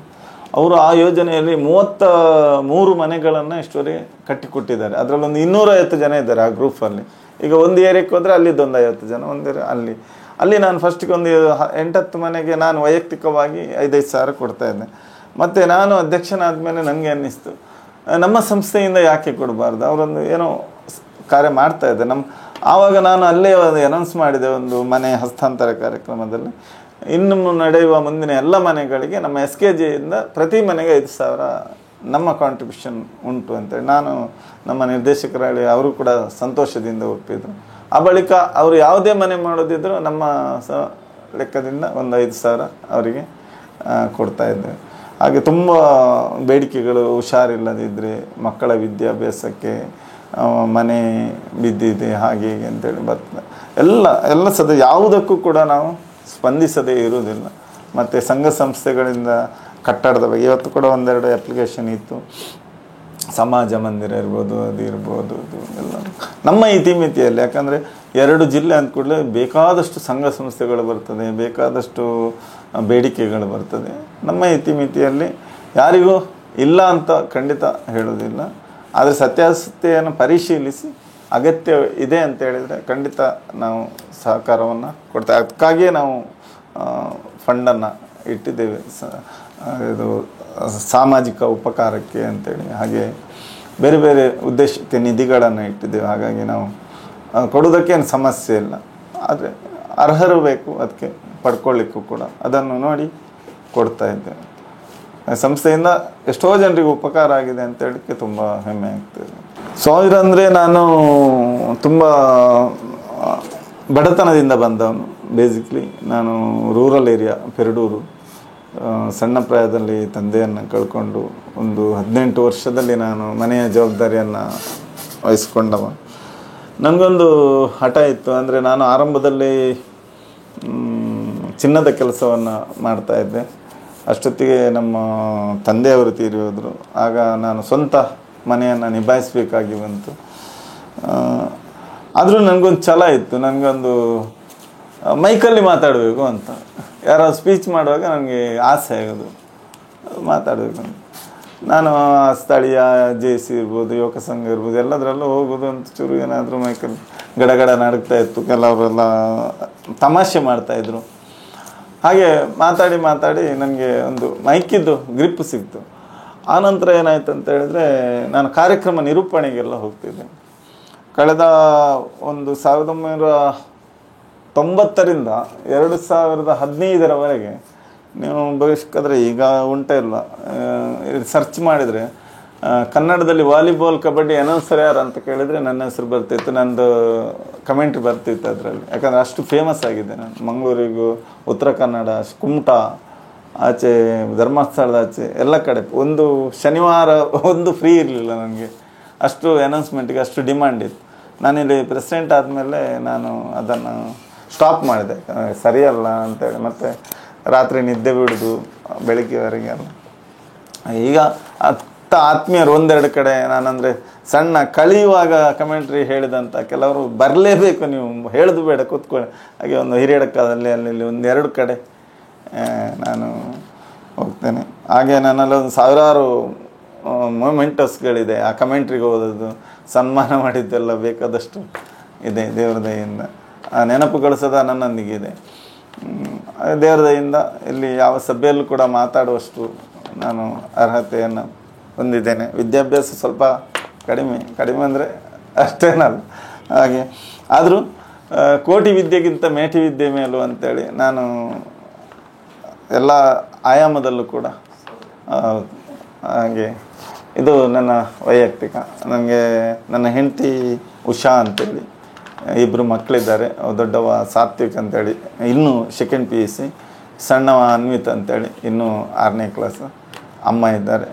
ಅವರು ಆ ಯೋಜನೆಯಲ್ಲಿ 33 ಮನೆಗಳನ್ನು ಇಷ್ಟವರೆಗೆ ಕಟ್ಟಿಕೊಟ್ಟಿದ್ದಾರೆ. ಅದರಲ್ಲೊಂದು 250 ಜನ ಇದ್ದಾರೆ ಆ ಗ್ರೂಪಲ್ಲಿ. ಈಗ ಒಂದು ಏರಿಯಾಕ್ಕೆ ಹೋದರೆ ಅಲ್ಲಿದ್ದೊಂದು 50 ಜನ, ಒಂದೇ ಅಲ್ಲಿ ನಾನು ಫಸ್ಟಿಗೆ ಒಂದು 8-10 ಮನೆಗೆ ನಾನು ವೈಯಕ್ತಿಕವಾಗಿ 5-5 ಸಾವಿರ ಕೊಡ್ತಾಯಿದ್ದೆ. ಮತ್ತು ನಾನು ಅಧ್ಯಕ್ಷನಾದ ಮೇಲೆ ನನಗೆ ಅನ್ನಿಸ್ತು, ನಮ್ಮ ಸಂಸ್ಥೆಯಿಂದ ಯಾಕೆ ಕೊಡಬಾರ್ದು, ಅವರೊಂದು ಏನೋ ಕಾರ್ಯ ಮಾಡ್ತಾಯಿದ್ದೆ. ಆವಾಗ ನಾನು ಅಲ್ಲೇ ಅನೌನ್ಸ್ ಮಾಡಿದೆ ಒಂದು ಮನೆ ಹಸ್ತಾಂತರ ಕಾರ್ಯಕ್ರಮದಲ್ಲಿ, ಇನ್ನು ನಡೆಯುವ ಮುಂದಿನ ಎಲ್ಲ ಮನೆಗಳಿಗೆ ನಮ್ಮ SKGಯಿಂದ ಪ್ರತಿ ಮನೆಗೆ 5,000 ನಮ್ಮ ಕಾಂಟ್ರಿಬ್ಯೂಷನ್ ಉಂಟು ಅಂತೇಳಿ ನಾನು ನಮ್ಮ ನಿರ್ದೇಶಕರಲ್ಲಿ ಅವರು ಕೂಡ ಸಂತೋಷದಿಂದ ಒಪ್ಪಿದ್ರು. ಆ ಬಳಿಕ ಅವರು ಯಾವುದೇ ಮನೆ ಮಾಡೋದಿದ್ರು ನಮ್ಮ ಲೆಕ್ಕದಿಂದ ಒಂದು 5,000 ಅವರಿಗೆ ಕೊಡ್ತಾಯಿದ್ದೇವೆ. ಹಾಗೆ ತುಂಬ ಬೇಡಿಕೆಗಳು, ಹುಷಾರಿಲ್ಲದಿದ್ದರೆ ಮಕ್ಕಳ ವಿದ್ಯಾಭ್ಯಾಸಕ್ಕೆ ಮನೆ ಬಿದ್ದಿದೆ ಹಾಗೆ ಹೀಗೆ ಅಂತೇಳಿ ಬರ್ತದೆ. ಎಲ್ಲ ಯಾವುದಕ್ಕೂ ಕೂಡ ನಾವು ಸ್ಪಂದಿಸದೇ ಇರುವುದಿಲ್ಲ. ಮತ್ತು ಸಂಘ ಸಂಸ್ಥೆಗಳಿಂದ ಕಟ್ಟಡದ ಬಗ್ಗೆ ಇವತ್ತು ಕೂಡ ಒಂದೆರಡು ಅಪ್ಲಿಕೇಶನ್ ಇತ್ತು. ಸಮಾಜ ಮಂದಿರ ಇರ್ಬೋದು, ಅದು ಇರ್ಬೋದು, ಅದು ಎಲ್ಲ ನಮ್ಮ ಇತಿಮಿತಿಯಲ್ಲಿ. ಯಾಕಂದರೆ 2 ಜಿಲ್ಲೆ ಅಂದ ಕೂಡಲೇ ಬೇಕಾದಷ್ಟು ಸಂಘ ಸಂಸ್ಥೆಗಳು ಬರ್ತದೆ, ಬೇಕಾದಷ್ಟು ಬೇಡಿಕೆಗಳು ಬರ್ತದೆ. ನಮ್ಮ ಇತಿಮಿತಿಯಲ್ಲಿ ಯಾರಿಗೂ ಇಲ್ಲ ಅಂತ ಖಂಡಿತ ಹೇಳೋದಿಲ್ಲ. ಆದರೆ ಸತ್ಯಾಸತ್ಯೆಯನ್ನು ಪರಿಶೀಲಿಸಿ ಅಗತ್ಯ ಇದೆ ಅಂತ ಹೇಳಿದರೆ ಖಂಡಿತ ನಾವು ಸಹಕಾರವನ್ನು ಕೊಡ್ತೇವೆ. ಅದಕ್ಕಾಗಿಯೇ ನಾವು ಫಂಡನ್ನು ಇಟ್ಟಿದ್ದೇವೆ, ಇದು ಸಾಮಾಜಿಕ ಉಪಕಾರಕ್ಕೆ ಅಂತೇಳಿ. ಹಾಗೆ ಬೇರೆ ಬೇರೆ ಉದ್ದೇಶಕ್ಕೆ ನಿಧಿಗಳನ್ನು ಇಟ್ಟಿದ್ದೇವೆ. ಹಾಗಾಗಿ ನಾವು ಕೊಡೋದಕ್ಕೇನು ಸಮಸ್ಯೆ ಇಲ್ಲ. ಆದರೆ ಅರ್ಹರು ಬೇಕು, ಅದಕ್ಕೆ ಪಡ್ಕೊಳ್ಳಿಕ್ಕೂ ಕೂಡ ಅದನ್ನು ನೋಡಿ ಕೊಡ್ತಾ ಇದ್ದೇವೆ. ಸಂಸ್ಥೆಯಿಂದ ಎಷ್ಟೋ ಜನರಿಗೆ ಉಪಕಾರ ಆಗಿದೆ ಅಂತ ಹೇಳಲಿಕ್ಕೆ ತುಂಬ ಹೆಮ್ಮೆ ಆಗ್ತದೆ. ಸಾವಿರ ಅಂದರೆ ನಾನು ತುಂಬ ಬಡತನದಿಂದ ಬಂದವನು. ಬೇಸಿಕ್ಲಿ ನಾನು ರೂರಲ್ ಏರಿಯಾ, ಪೆರಡೂರು. ಸಣ್ಣ ಪ್ರಾಯದಲ್ಲಿ ತಂದೆಯನ್ನು ಕಳ್ಕೊಂಡು ಒಂದು 18 ವರ್ಷದಲ್ಲಿ ನಾನು ಮನೆಯ ಜವಾಬ್ದಾರಿಯನ್ನು ವಹಿಸ್ಕೊಂಡವ. ನನಗೊಂದು ಹಠ ಇತ್ತು. ಅಂದರೆ ನಾನು ಆರಂಭದಲ್ಲಿ ಚಿನ್ನದ ಕೆಲಸವನ್ನು ಮಾಡ್ತಾಯಿದ್ದೆ. ಅಷ್ಟೊತ್ತಿಗೆ ನಮ್ಮ ತಂದೆಯವರು ತೀರಿ ಹೋದರು. ಆಗ ನಾನು ಸ್ವಂತ ಮನೆಯನ್ನು ನಿಭಾಯಿಸಬೇಕಾಗಿ ಬಂತು. ಆದರೂ ನನಗೊಂದು ಛಲ ಇತ್ತು, ನನಗೊಂದು ಮೈಕಲ್ಲಿ ಮಾತಾಡಬೇಕು ಅಂತ. ಯಾರೋ ಸ್ಪೀಚ್ ಮಾಡುವಾಗ ನನಗೆ ಆಸೆ ಆಗೋದು ಮಾತಾಡಬೇಕು ಅಂತ. ನಾನು ಸ್ಥಳೀಯ JC ಇರ್ಬೋದು, ಯುವಕ ಸಂಘ ಇರ್ಬೋದು, ಎಲ್ಲದರಲ್ಲೂ ಹೋಗೋದು ಅಂತ ಚೂರು ಏನಾದರೂ ಮೈಕಲ್ಲಿ ಗಡಗಡ ನಡುಗ್ತಾ ಇತ್ತು. ಕೆಲವರೆಲ್ಲ ತಮಾಷೆ ಮಾಡ್ತಾಯಿದ್ರು. ಹಾಗೆ ಮಾತಾಡಿ ನನಗೆ ಒಂದು ಮೈಕಿದ್ದು ಗ್ರಿಪ್ ಸಿಕ್ತು. ಆನಂತರ ಏನಾಯ್ತು ಅಂತ ಹೇಳಿದ್ರೆ, ನಾನು ಕಾರ್ಯಕ್ರಮ ನಿರೂಪಣೆಗೆಲ್ಲ ಹೋಗ್ತಿದ್ದೆ. ಕಳೆದ ಒಂದು 1990ರಿಂದ 2015ರವರೆಗೆ ನೀವು ಬೇಕಾದರೆ ಈಗ ಉಂಟೇ ಇಲ್ಲ, ಸರ್ಚ್ ಮಾಡಿದರೆ ಕನ್ನಡದಲ್ಲಿ ವಾಲಿಬಾಲ್, ಕಬಡ್ಡಿ ಅನೌನ್ಸರ್ ಯಾರು ಅಂತ ಕೇಳಿದರೆ ನನ್ನ ಹೆಸರು ಬರ್ತಿತ್ತು, ನಂದು ಕಮೆಂಟ್ರಿ ಬರ್ತಿತ್ತು ಅದರಲ್ಲಿ. ಯಾಕಂದರೆ ಅಷ್ಟು ಫೇಮಸ್ ಆಗಿದೆ ನಾನು. ಮಂಗಳೂರಿಗೂ, ಉತ್ತರ ಕನ್ನಡ, ಕುಮಟಾ ಆಚೆ, ಧರ್ಮಸ್ಥಳದ ಆಚೆ ಎಲ್ಲ ಕಡೆ ಒಂದು ಶನಿವಾರ ಒಂದು ಫ್ರೀ ಇರಲಿಲ್ಲ ನನಗೆ. ಅಷ್ಟು ಅನೌನ್ಸ್ಮೆಂಟಿಗೆ ಅಷ್ಟು ಡಿಮ್ಯಾಂಡ್ ಇತ್ತು. ನಾನಿಲ್ಲಿ ಪ್ರೆಸಿಡೆಂಟ್ ಆದಮೇಲೆ ನಾನು ಅದನ್ನು ಸ್ಟಾಪ್ ಮಾಡಿದೆ, ಸರಿಯಲ್ಲ ಅಂತೇಳಿ. ಮತ್ತು ರಾತ್ರಿ ನಿದ್ದೆ ಬಿಡೋದು ಬೆಳಗ್ಗೆವರೆಗೆ. ಈಗ ಆತ್ಮೀಯರು ಒಂದೆರಡು ಕಡೆ ನಾನಂದರೆ ಸಣ್ಣ ಕಳೆಯುವಾಗ ಕಮೆಂಟ್ರಿ ಹೇಳಿದಂಥ ಕೆಲವರು ಬರಲೇಬೇಕು, ನೀವು ಹೇಳೋದು ಬೇಡ ಕೂತ್ಕೊಳ್ಳಿ. ಹಾಗೆ ಒಂದು ಹಿರಿಯಡಕದಲ್ಲಿ ಅಲ್ಲಿ ಒಂದೆರಡು ಕಡೆ ನಾನು ಹೋಗ್ತೇನೆ. ಹಾಗೆ ನನ್ನಲ್ಲಿ ಒಂದು ಸಾವಿರಾರು ಮೊಮೆಂಟಸ್ಗಳಿದೆ. ಆ ಕಮೆಂಟ್ರಿಗೆ ಹೋದದ್ದು, ಸನ್ಮಾನ ಮಾಡಿದ್ದೆಲ್ಲ ಬೇಕಾದಷ್ಟು ಇದೆ ದೇವರ ದಯೆಯಿಂದ. ಆ ನೆನಪುಗಳು ಸದಾ ನನ್ನೊಂದಿಗಿದೆ. ದೇವರ ದಯೆಯಿಂದ ಇಲ್ಲಿ ಯಾವ ಸಭೆಯಲ್ಲೂ ಕೂಡ ಮಾತಾಡುವಷ್ಟು ನಾನು ಅರ್ಹತೆಯನ್ನು ಹೊಂದಿದ್ದೇನೆ. ವಿದ್ಯಾಭ್ಯಾಸ ಸ್ವಲ್ಪ ಕಡಿಮೆ ಅಂದರೆ ಅಷ್ಟೇನಲ್ಲ. ಹಾಗೆ ಆದರೂ ಕೋಟಿ ವಿದ್ಯೆಗಿಂತ ಮೇಟಿ ವಿದ್ಯೆ ಮೇಲು ಅಂತೇಳಿ ನಾನು ಎಲ್ಲ ಆಯಾಮದಲ್ಲೂ ಕೂಡ. ಹಾಗೆ ಇದು ನನ್ನ ವೈಯಕ್ತಿಕ. ನನಗೆ ನನ್ನ ಹೆಂಡತಿ ಉಷಾ ಅಂತೇಳಿ 2 ಮಕ್ಕಳಿದ್ದಾರೆ. ದೊಡ್ಡವ ಸಾತ್ವಿಕ್ ಅಂತೇಳಿ ಇನ್ನೂ 2nd PUC, ಸಣ್ಣವ ಅನ್ವಿತ್ ಅಂತೇಳಿ ಇನ್ನೂ 6ನೇ ಕ್ಲಾಸ್. ಅಮ್ಮ ಇದ್ದಾರೆ.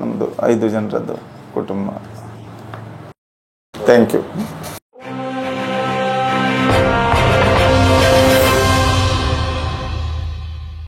ನಮ್ಮದು 5 ಜನರದ್ದು ಕುಟುಂಬ. Thank you.